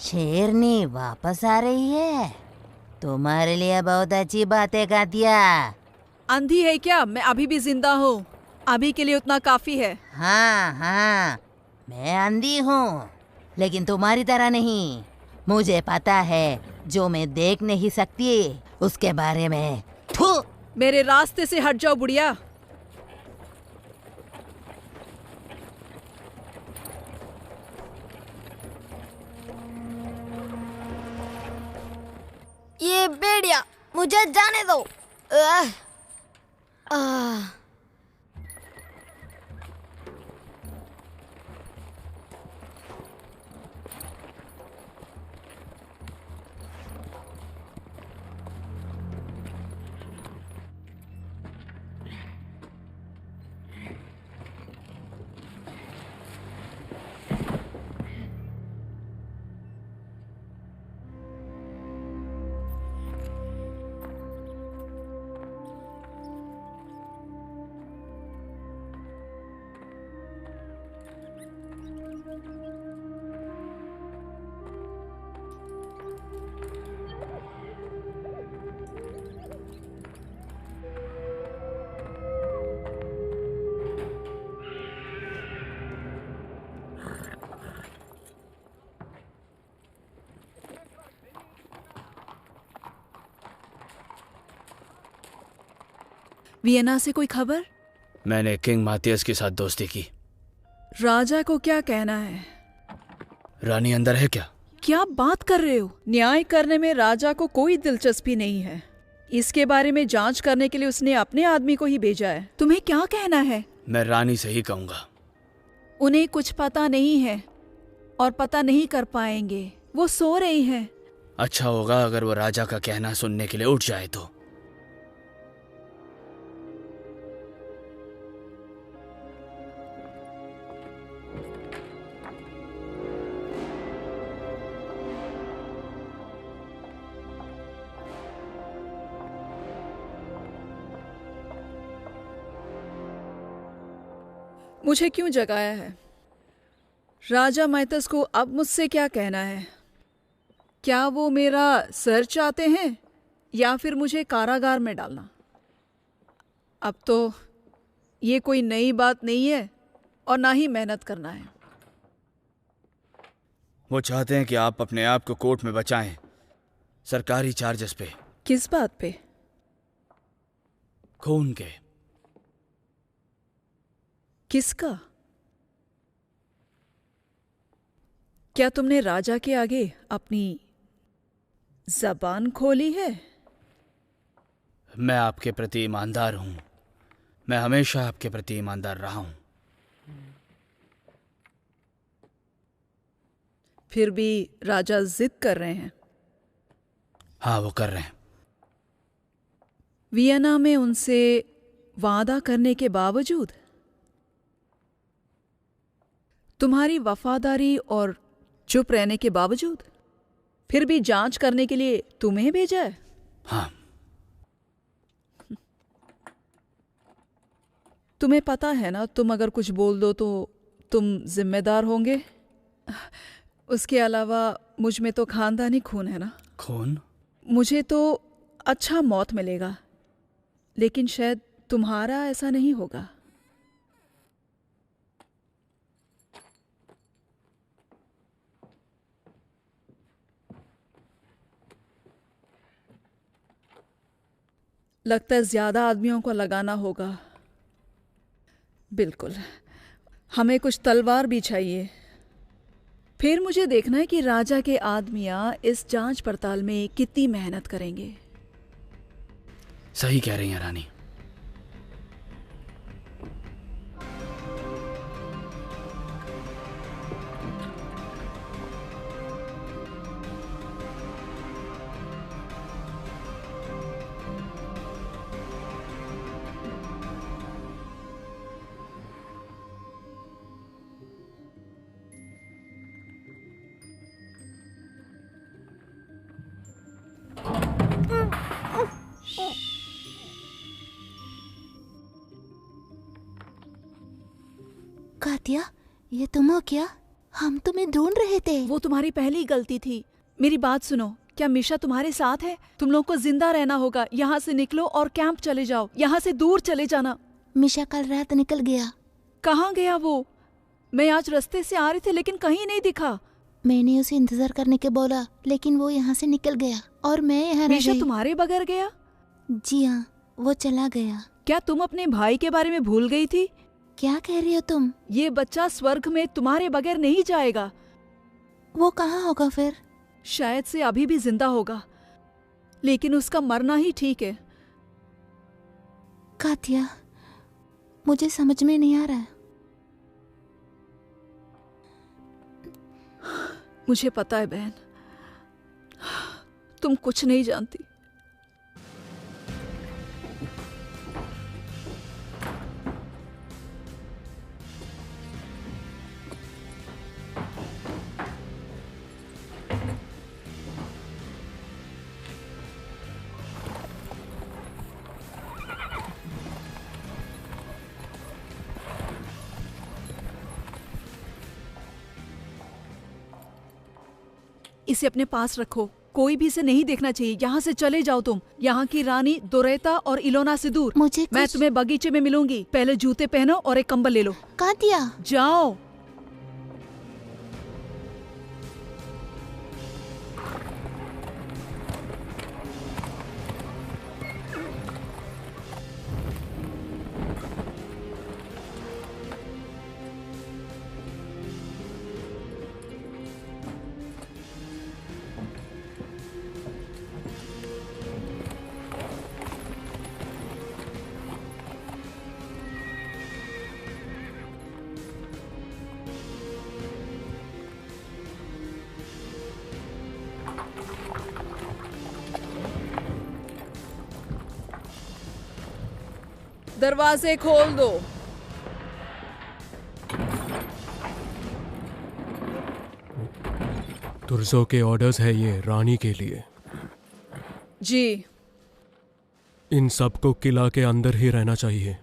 शेरनी वापस आ रही है। तुम्हारे लिए बहुत अच्छी बात है कातिया। अंधी है क्या? मैं अभी भी जिंदा हूँ, अभी के लिए उतना काफी है। हाँ हाँ, मैं अंधी हूँ, लेकिन तुम्हारी तरह नहीं। मुझे पता है जो मैं देख नहीं सकती उसके बारे में। थू! मेरे रास्ते से हट जाओ बुढ़िया। ये भेड़िया, मुझे जाने दो। वियना से कोई खबर? मैंने किंग माथियस के साथ दोस्ती की। राजा को क्या कहना है? रानी अंदर है क्या? क्या बात कर रहे हो? न्याय करने में राजा को कोई दिलचस्पी नहीं है। इसके बारे में जांच करने के लिए उसने अपने आदमी को ही भेजा है। तुम्हें क्या कहना है? मैं रानी से ही कहूंगा। उन्हें कुछ पता नहीं है और पता नहीं कर पाएंगे। वो सो रही हैं। अच्छा होगा अगर वो राजा का कहना सुनने के लिए उठ जाए तो। मुझे क्यों जगाया है? राजा माइथस को अब मुझसे क्या कहना है? क्या वो मेरा सर चाहते हैं या फिर मुझे कारागार में डालना? अब तो ये कोई नई बात नहीं है और ना ही मेहनत करना है। वो चाहते हैं कि आप अपने आप को कोर्ट में बचाएं, सरकारी चार्जेस पे। किस बात पे? खून के। किसका? क्या तुमने राजा के आगे अपनी जबान खोली है? मैं आपके प्रति ईमानदार हूं। मैं हमेशा आपके प्रति ईमानदार रहा हूं। फिर भी राजा जिद कर रहे हैं। हाँ, वो कर रहे हैं। वियना में उनसे वादा करने के बावजूद, तुम्हारी वफादारी और चुप रहने के बावजूद, फिर भी जांच करने के लिए तुम्हें भेजा है? हाँ। तुम्हें पता है ना, तुम अगर कुछ बोल दो तो तुम जिम्मेदार होंगे। उसके अलावा मुझ में तो खानदानी खून है ना। खून? मुझे तो अच्छा मौत मिलेगा, लेकिन शायद तुम्हारा ऐसा नहीं होगा। लगता है ज्यादा आदमियों को लगाना होगा। बिल्कुल, हमें कुछ तलवार भी चाहिए। फिर मुझे देखना है कि राजा के आदमियां इस जांच पड़ताल में कितनी मेहनत करेंगे। सही कह रही हैं रानी। कातिया, ये तुम हो क्या? हम तुम्हें ढूंढ रहे थे। वो तुम्हारी पहली गलती थी। मेरी बात सुनो, क्या मिशा तुम्हारे साथ है? तुम लोग को जिंदा रहना होगा। यहाँ से निकलो और कैंप चले जाओ। यहाँ से दूर चले जाना। मिशा कल रात निकल गया। कहाँ गया वो? मैं आज रास्ते से आ रही थी लेकिन कहीं नहीं दिखा। मैंने उसे इंतजार करने के बोला, लेकिन वो यहाँ से निकल गया और मैं यहाँ रह मिशा गई। तुम्हारे बगैर गया? जी हाँ, वो चला गया। क्या तुम अपने भाई के बारे में भूल गई थी? क्या कह रही हो तुम? ये बच्चा स्वर्ग में तुम्हारे बगैर नहीं जाएगा। वो कहाँ होगा फिर? शायद से अभी भी जिंदा होगा, लेकिन उसका मरना ही ठीक है। कातिया, मुझे समझ में नहीं आ रहा है। मुझे पता है बहन, तुम कुछ नहीं जानती। इसे अपने पास रखो, कोई भी इसे नहीं देखना चाहिए। यहाँ से चले जाओ तुम, यहाँ की रानी दोरेता और इलोना से दूर। मैं तुम्हें बगीचे में मिलूंगी। पहले जूते पहनो और एक कंबल ले लो। कातिया, जाओ। दरवाजे खोल दो। तुर्जो के ऑर्डर्स है ये रानी के लिए। जी। इन सबको किला के अंदर ही रहना चाहिए।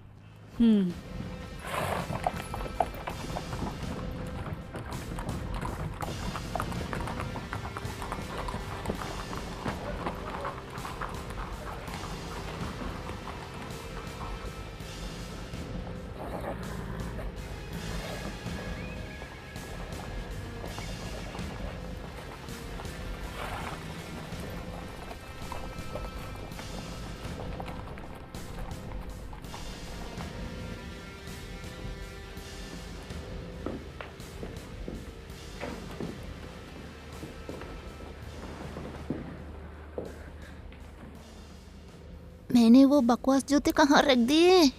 मैंने वो बकवास जूते कहाँ रख दिए?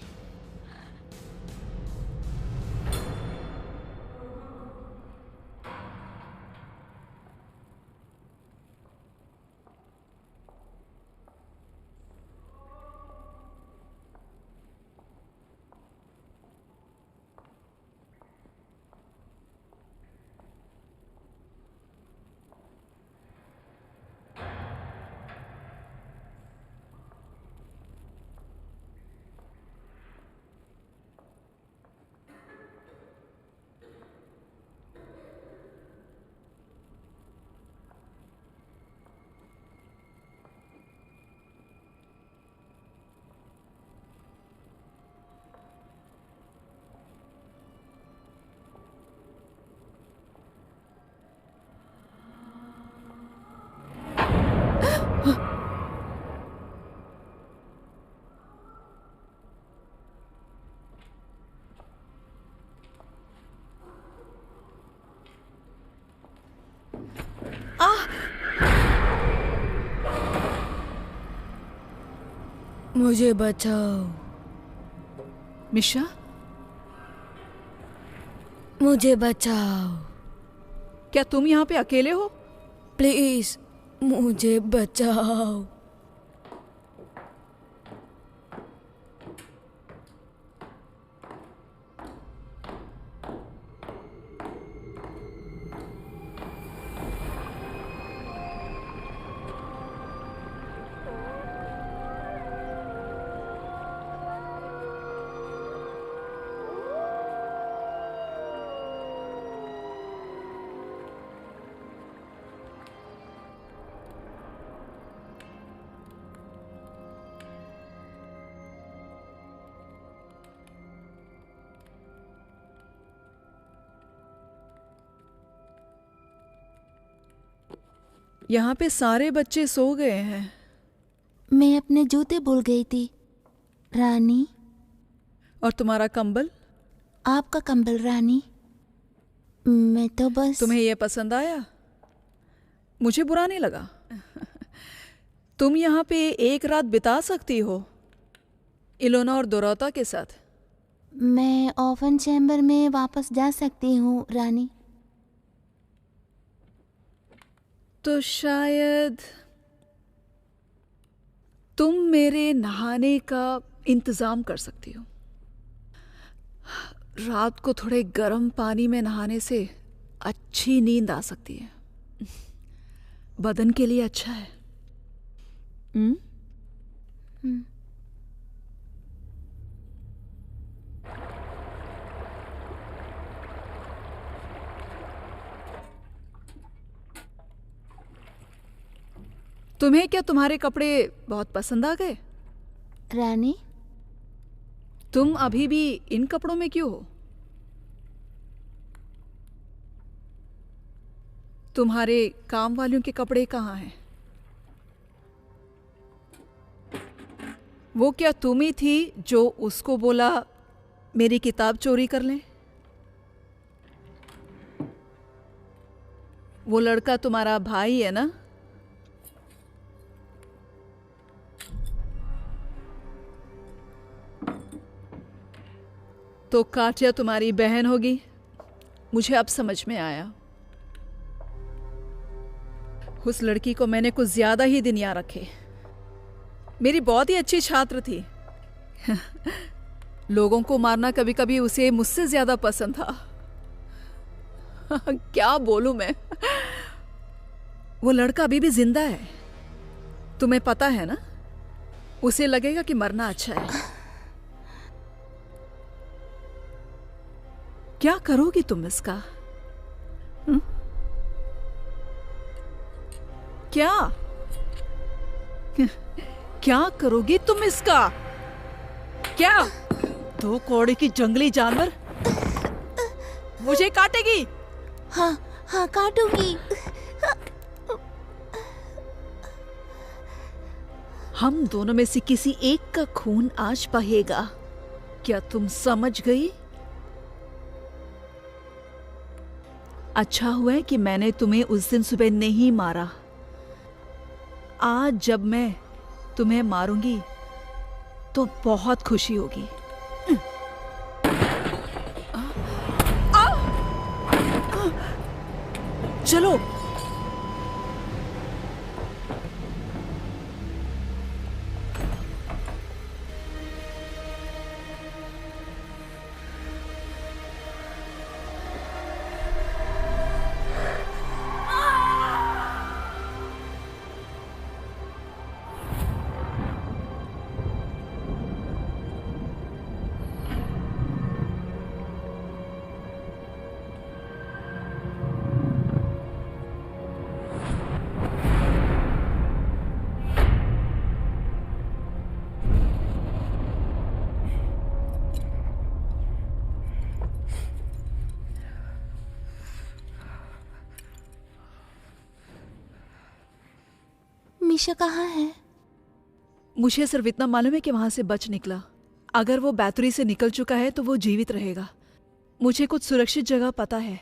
मुझे बचाओ। मिशा, मुझे बचाओ। क्या तुम यहाँ पे अकेले हो? प्लीज मुझे बचाओ। यहाँ पे सारे बच्चे सो गए हैं। मैं अपने जूते भूल गई थी रानी। और तुम्हारा कंबल? आपका कंबल रानी। मैं तो बस। तुम्हें ये पसंद आया? मुझे बुरा नहीं लगा। तुम यहाँ पे एक रात बिता सकती हो इलोना और दोरौता के साथ। मैं ऑफन चैम्बर में वापस जा सकती हूँ रानी। तो शायद तुम मेरे नहाने का इंतज़ाम कर सकती हो। रात को थोड़े गर्म पानी में नहाने से अच्छी नींद आ सकती है। बदन के लिए अच्छा है। तुम्हें क्या तुम्हारे कपड़े बहुत पसंद आ गए? रानी, तुम अभी भी इन कपड़ों में क्यों हो? तुम्हारे काम वालों के कपड़े कहाँ हैं? वो क्या तुम ही थी जो उसको बोला मेरी किताब चोरी कर लें? वो लड़का तुम्हारा भाई है ना? तो काटिया तुम्हारी बहन होगी। मुझे अब समझ में आया। उस लड़की को मैंने कुछ ज्यादा ही दिन याद रखे। मेरी बहुत ही अच्छी छात्र थी। लोगों को मारना कभी कभी उसे मुझसे ज्यादा पसंद था। क्या बोलूं मैं। वो लड़का अभी भी जिंदा है, तुम्हें पता है ना। उसे लगेगा कि मरना अच्छा है। क्या करोगी तुम इसका? क्या क्या करोगी तुम इसका? क्या 2 कौड़े की जंगली जानवर मुझे काटेगी? हाँ हाँ काटूंगी। हम दोनों में से किसी एक का खून आज बहेगा। क्या तुम समझ गई? अच्छा हुआ है कि मैंने तुम्हें उस दिन सुबह नहीं मारा। आज जब मैं तुम्हें मारूंगी तो बहुत खुशी होगी। चलो। मीशा कहाँ है? मुझे सिर्फ इतना मालूम है कि वहां से बच निकला। अगर वो बैतुरी से निकल चुका है तो वो जीवित रहेगा। मुझे कुछ सुरक्षित जगह पता है।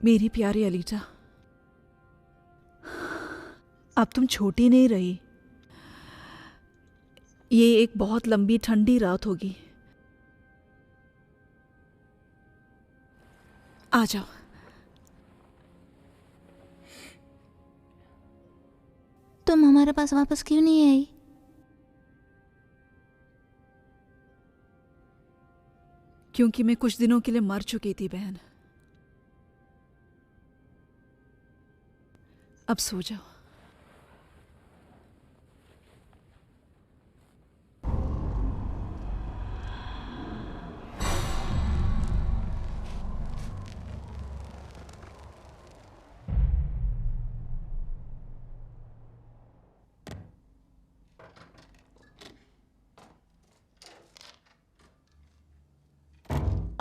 मेरी प्यारी अलीटा, अब तुम छोटी नहीं रही। ये एक बहुत लंबी ठंडी रात होगी। आ जाओ। तुम हमारे पास वापस क्यों नहीं आई? क्योंकि मैं कुछ दिनों के लिए मर चुकी थी बहन। अब सो जाओ।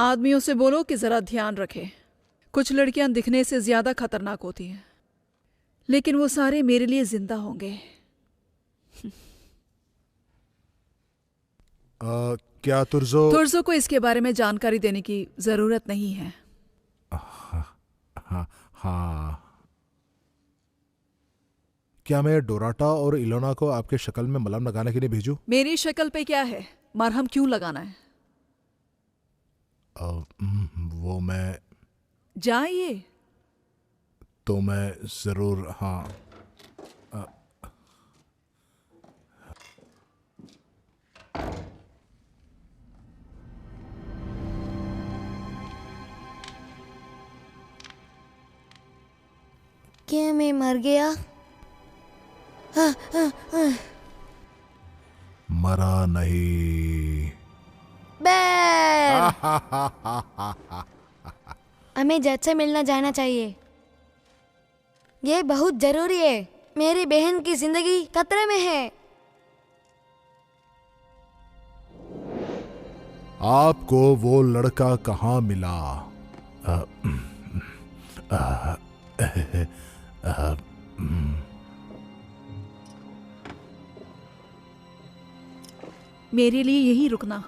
आदमियों से बोलो कि जरा ध्यान रखें। कुछ लड़कियां दिखने से ज्यादा खतरनाक होती हैं, लेकिन वो सारे मेरे लिए जिंदा होंगे। क्या तुर्जो को इसके बारे में जानकारी देने की जरूरत नहीं है। हाँ। क्या मैं डोराटा और इलोना को आपके शक्ल में मलहम लगाने के लिए भेजूं? मेरी शक्ल पे क्या है? मरहम क्यों लगाना है? वो मैं जाइए। तो मैं जरूर। हाँ। क्या मैं मर गया? मरा नहीं। बैर। हमें जज से मिलना जाना चाहिए। ये बहुत जरूरी है। मेरी बहन की जिंदगी खतरे में है। आपको वो लड़का कहाँ मिला? मेरे लिए यही रुकना।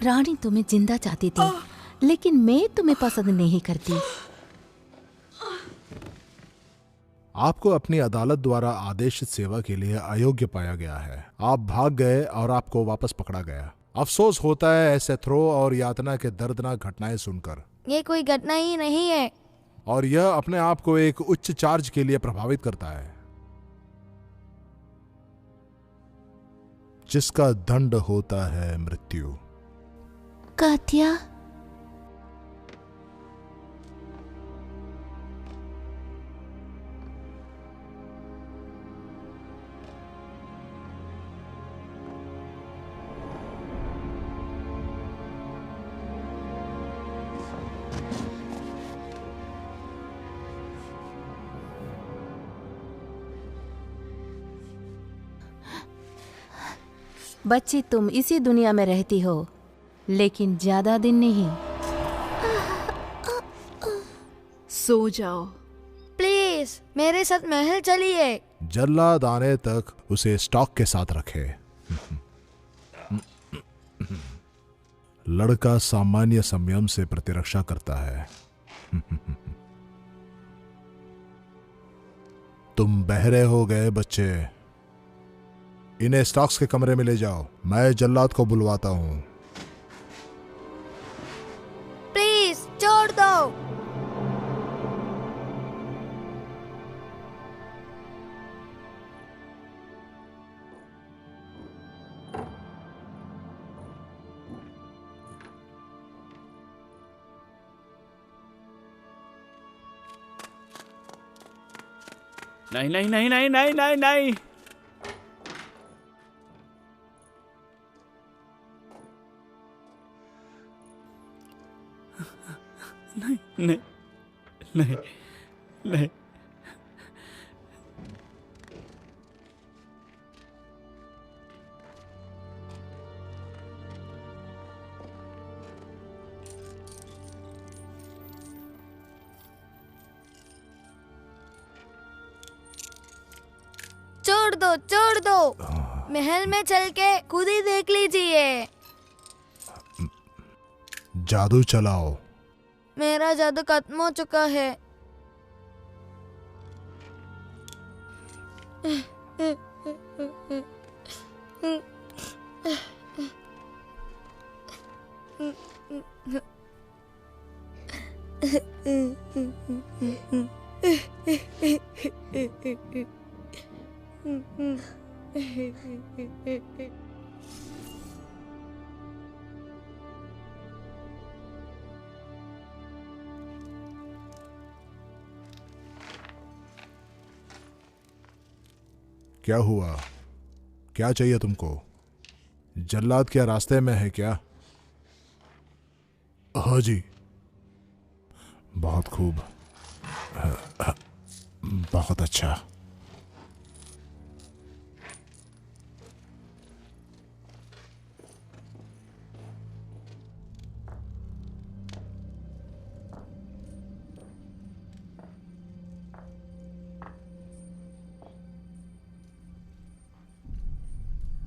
रानी तुम्हें जिंदा चाहती थी, लेकिन मैं तुम्हें पसंद नहीं करती। आपको अपनी अदालत द्वारा आदेशित सेवा के लिए अयोग्य पाया गया है। आप भाग गए और आपको वापस पकड़ा गया। अफसोस होता है ऐसे थ्रो और यातना के दर्दनाक घटनाएं सुनकर। ये कोई घटना ही नहीं है। और यह अपने आप को एक उच्च चार्ज के लिए प्रभावित करता है, जिसका दंड होता है मृत्यु। कात्या, बच्ची तुम इसी दुनिया में रहती हो, लेकिन ज्यादा दिन नहीं। सो जाओ प्लीज, मेरे साथ महल चलिए। जल्लाद आने तक उसे स्टॉक के साथ रखे। लड़का सामान्य संयम से प्रतिरक्षा करता है। तुम बहरे हो गए बच्चे। इन्हें स्टॉक्स के कमरे में ले जाओ, मैं जल्लाद को बुलवाता हूं। प्लीज छोड़ दो। नहीं नहीं नहीं नहीं नहीं नहीं नहीं। नहीं नहीं नहीं। छोड़ दो। महल में चल के खुद ही देख लीजिए। जादू चलाओ। मेरा जादू खत्म हो चुका है। क्या हुआ? क्या चाहिए तुमको? जल्लाद क्या रास्ते में है क्या? हाँ जी। बहुत खूब, बहुत अच्छा।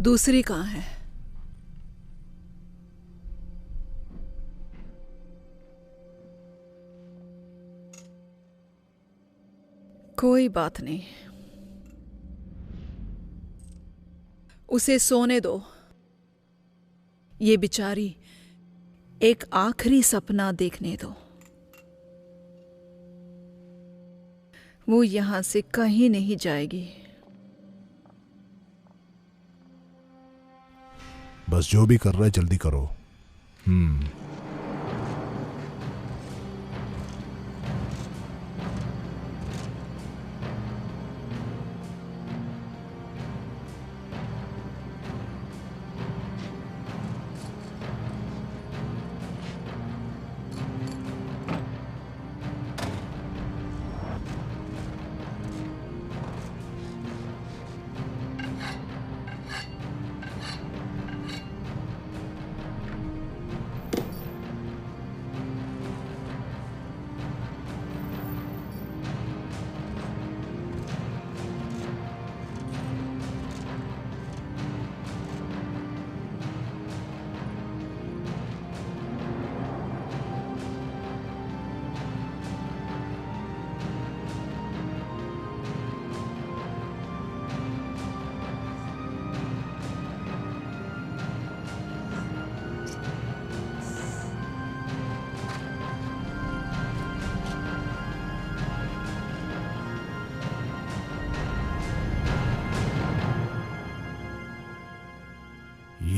दूसरी कहाँ है? कोई बात नहीं, उसे सोने दो। ये बेचारी एक आखिरी सपना देखने दो। वो यहां से कहीं नहीं जाएगी। बस जो भी कर रहे जल्दी करो।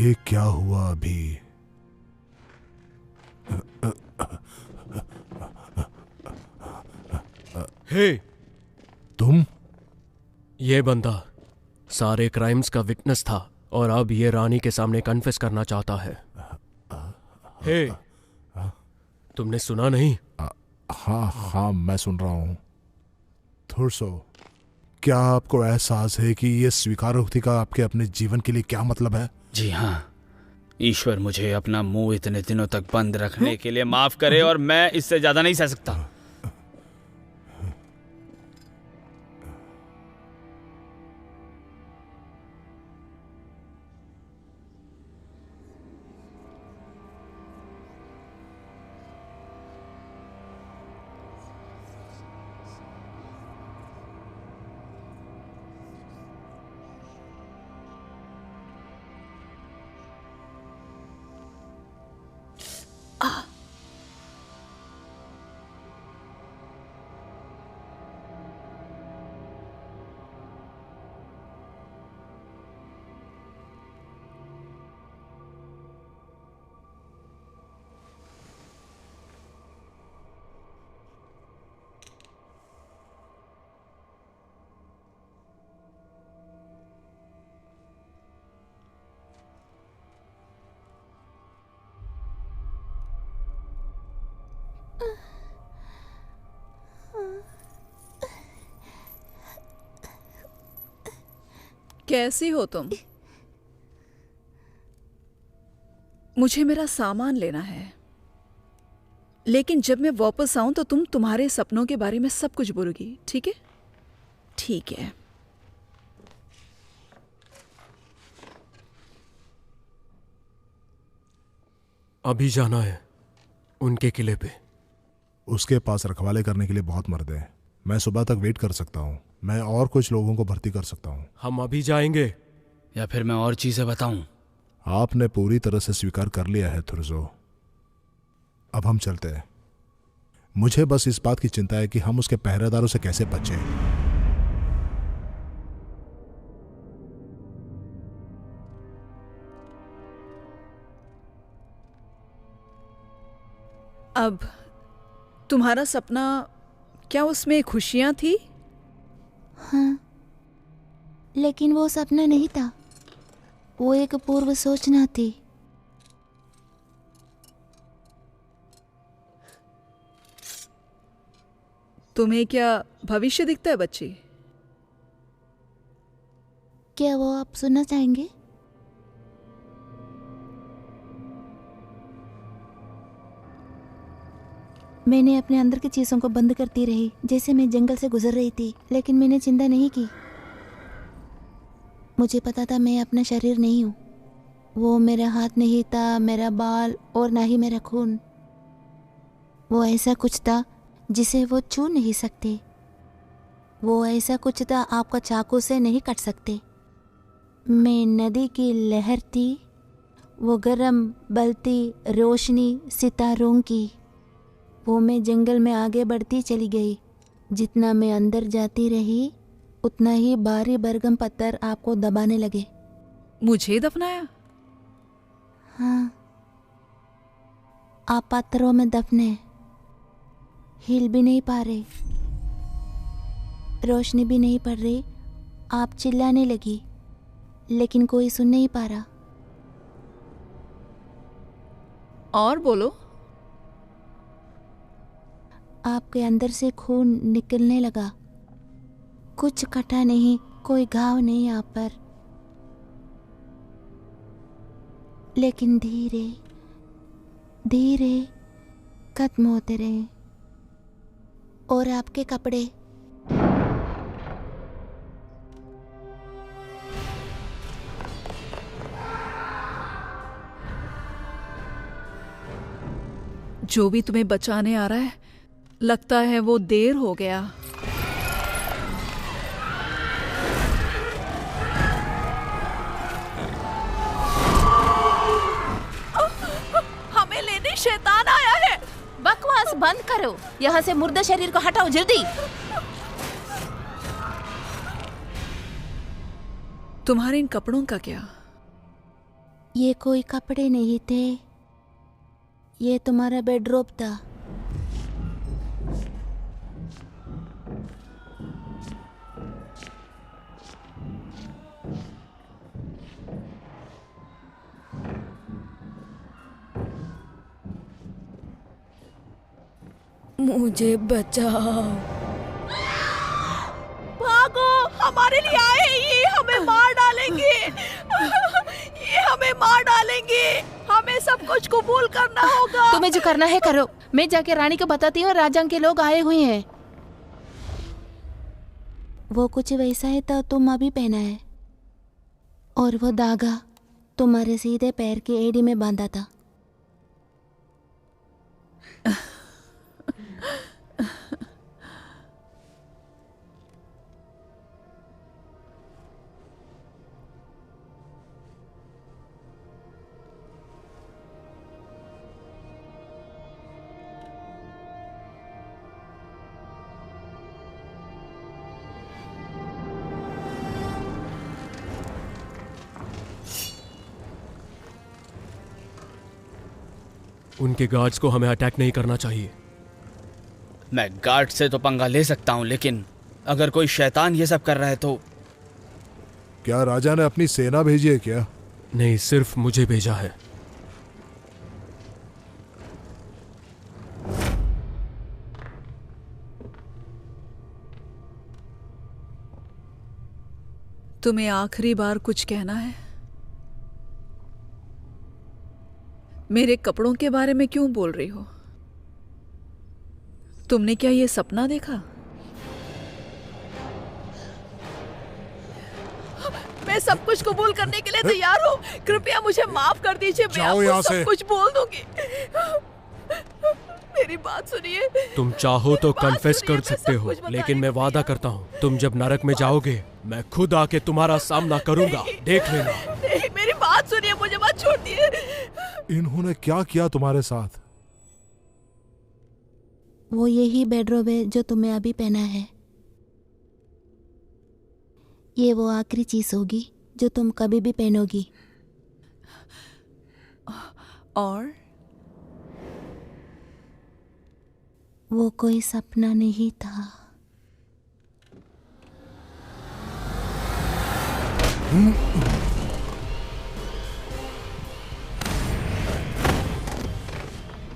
ये क्या हुआ अभी? हे, तुम? ये बंदा सारे क्राइम्स का विटनेस था और अब ये रानी के सामने कन्फेस करना चाहता है। हे, तुमने सुना नहीं? हाँ हाँ, मैं सुन रहा हूँ। थुर्सो, क्या आपको एहसास है कि ये स्वीकारोक्ति का आपके अपने जीवन के लिए क्या मतलब है? जी हाँ, ईश्वर मुझे अपना मुंह इतने दिनों तक बंद रखने के लिए माफ करे और मैं इससे ज्यादा नहीं सह सकता। कैसी हो तुम? मुझे मेरा सामान लेना है, लेकिन जब मैं वापस आऊं तो तुम तुम्हारे सपनों के बारे में सब कुछ बोलोगी, ठीक है? ठीक है। अभी जाना है उनके किले पे। उसके पास रखवाले करने के लिए बहुत मर्द हैं। मैं सुबह तक वेट कर सकता हूँ। मैं और कुछ लोगों को भर्ती कर सकता हूँ। हम अभी जाएंगे या फिर मैं और चीजें बताऊं? आपने पूरी तरह से स्वीकार कर लिया है थुर्सो। अब हम चलते हैं। मुझे बस इस बात की चिंता है कि हम उसके पहरेदारों से कैसे बचें। अब तुम्हारा सपना, क्या उसमें खुशियां थी? हाँ, लेकिन वो सपना नहीं था, वो एक पूर्व सूचना थी। तुम्हें क्या भविष्य दिखता है बच्ची? क्या वो आप सुनना चाहेंगे? मैंने अपने अंदर की चीजों को बंद करती रही, जैसे मैं जंगल से गुजर रही थी, लेकिन मैंने चिंता नहीं की। मुझे पता था मैं अपना शरीर नहीं हूँ। वो मेरा हाथ नहीं था, मेरा बाल और ना ही मेरा खून। वो ऐसा कुछ था जिसे वो छू नहीं सकते। वो ऐसा कुछ था आपका चाकू से नहीं काट सकते। मैं नदी की लहर थी, वो गर्म बलती रोशनी सितारों की। वो मैं जंगल में आगे बढ़ती चली गई। जितना मैं अंदर जाती रही, उतना ही भारी बरगम पत्थर आपको दबाने लगे। मुझे दफनाया? हाँ, आप पत्थरों में दफने, हिल भी नहीं पा रहे, रोशनी भी नहीं पड़ रही। आप चिल्लाने लगी, लेकिन कोई सुन नहीं पा रहा। और बोलो। आपके अंदर से खून निकलने लगा। कुछ कटा नहीं, कोई घाव नहीं आप पर, लेकिन धीरे धीरे खत्म होते रहे। और आपके कपड़े जो भी तुम्हें बचाने आ रहा है, लगता है वो देर हो गया। हमें लेने शैतान आया है। बकवास बंद करो, यहाँ से मुर्दा शरीर को हटाओ जल्दी। तुम्हारे इन कपड़ों का क्या? ये कोई कपड़े नहीं थे, ये तुम्हारा बेडरूम था। मुझे बचाओ। भागो, हमारे लिए आए हैं ये, हमें मार डालेंगे। ये हमें मार डालेंगे, हमें सब कुछ कबूल करना होगा। तुम्हें जो करना है करो, मैं जाके रानी को बताती हूँ राजा के लोग आए हुए हैं। वो कुछ वैसा है तो तुम अभी पहना है, और वो धागा तुम्हारे सीधे पैर की एड़ी में बांधा था। उनके गार्ड्स को हमें अटैक नहीं करना चाहिए। मैं गार्ड से तो पंगा ले सकता हूँ, लेकिन अगर कोई शैतान ये सब कर रहा है तो। क्या राजा ने अपनी सेना भेजी है क्या? नहीं, सिर्फ मुझे भेजा है। तुम्हें आखिरी बार कुछ कहना है? मेरे कपड़ों के बारे में क्यों बोल रही हो? तुमने क्या ये सपना देखा? मैं सब कुछ कबूल करने के लिए तैयार हूँ। कृपया मुझे माफ कर दीजिए, मैं आपको सब कुछ बोल दूंगी। मेरी बात सुनिए। तुम चाहो तो कन्फेस कर सकते हो, लेकिन मैं वादा करता हूँ तुम जब नरक में जाओगे मैं खुद आके तुम्हारा सामना करूंगा, देख लेना। नहीं, मेरी बात सुनिए, मुझे मत छोड़िए। इन्होंने क्या किया तुम्हारे साथ? वो यही बेडरूम है जो तुम्हें अभी पहना है। ये वो आखिरी चीज होगी जो तुम कभी भी पहनोगी। और वो कोई सपना नहीं था।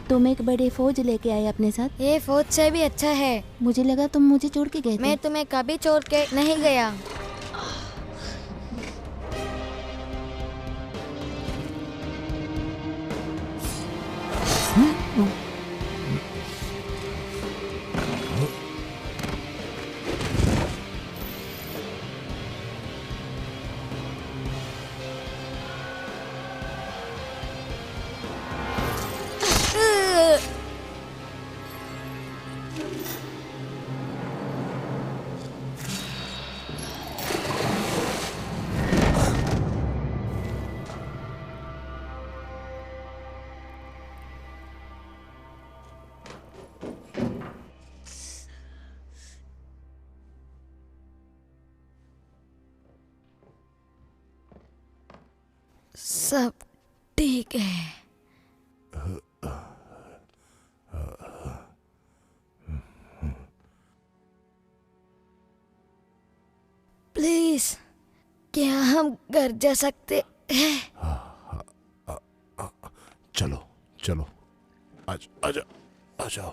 तुम एक बड़ी फौज लेके आए अपने साथ। ये फौज से भी अच्छा है। मुझे लगा तुम मुझे छोड़ के गए थे। मैं तुम्हें कभी छोड़ के नहीं गया। सब ठीक है। प्लीज, क्या हम घर जा सकते हैं? चलो चलो, आ जाओ।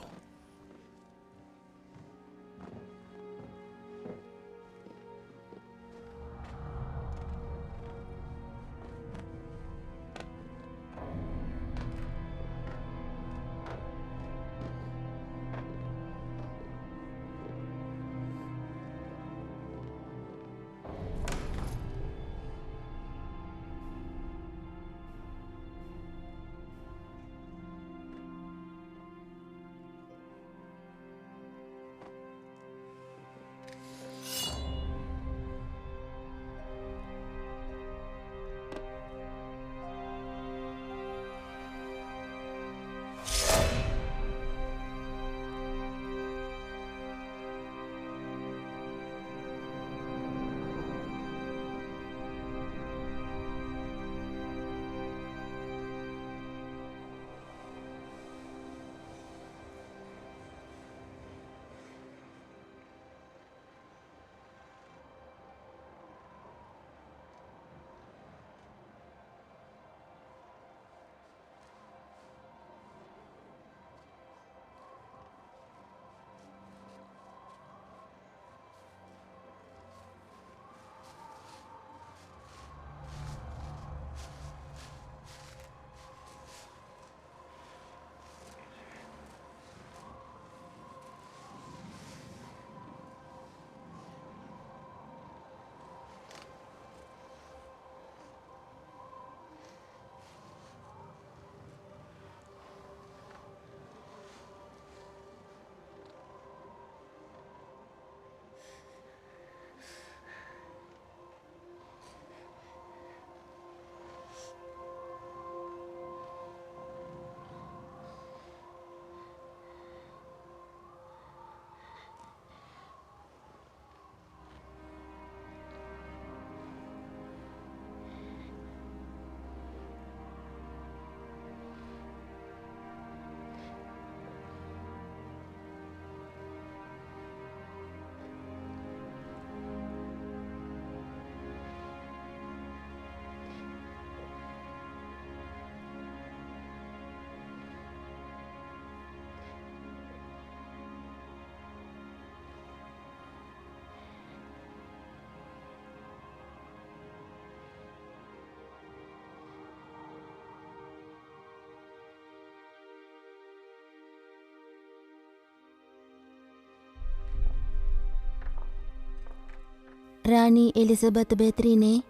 रानी एलिजाबेथ बेत्री ने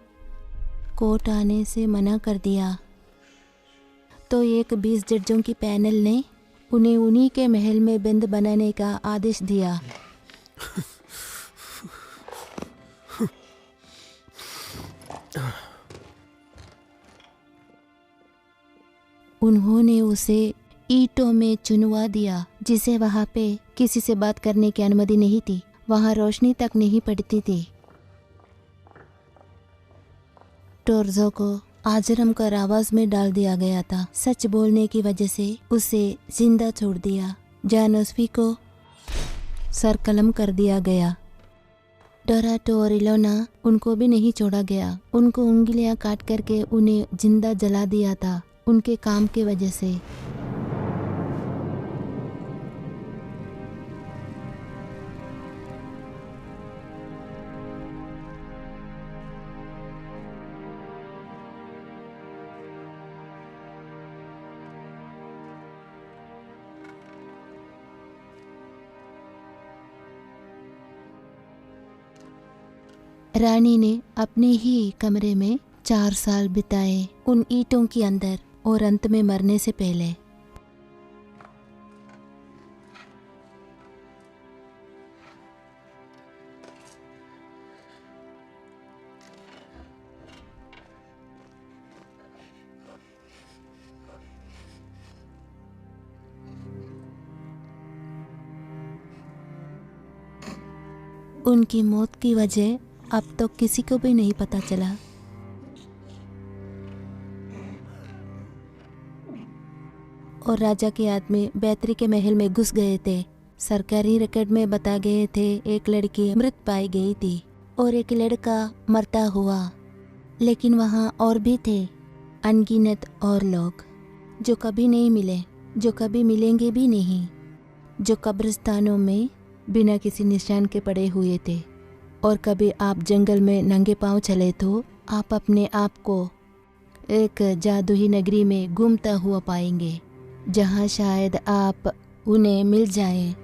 कोर्ट आने से मना कर दिया, तो एक 20 जजों की पैनल ने उन्हें उन्हीं के महल में बंद बनाने का आदेश दिया। उन्होंने उसे ईंटों में चुनवा दिया, जिसे वहां पे किसी से बात करने की अनुमति नहीं थी। वहां रोशनी तक नहीं पड़ती थी। टोर्जो को आजरम कारावास में डाल दिया गया था। सच बोलने की वजह से उसे जिंदा छोड़ दिया। जानोस्फी को सरकलम कर दिया गया। डोराटो और इलोना, उनको भी नहीं छोड़ा गया। उनको उंगलियां काट करके उन्हें जिंदा जला दिया था, उनके काम की वजह से। रानी ने अपने ही कमरे में 4 साल बिताए, उन ईंटों के अंदर, और अंत में मरने से पहले। उनकी मौत की वजह अब तो किसी को भी नहीं पता चला। और राजा के आदमी बैतरी के महल में घुस गए थे। सरकारी रिकॉर्ड में बता गए थे एक लड़की मृत पाई गई थी और एक लड़का मरता हुआ। लेकिन वहाँ और भी थे, अनगिनत और लोग जो कभी नहीं मिले, जो कभी मिलेंगे भी नहीं, जो कब्रिस्तानों में बिना किसी निशान के पड़े हुए थे। और कभी आप जंगल में नंगे पांव चले तो आप अपने आप को एक जादुई नगरी में घूमता हुआ पाएंगे, जहां शायद आप उन्हें मिल जाएं।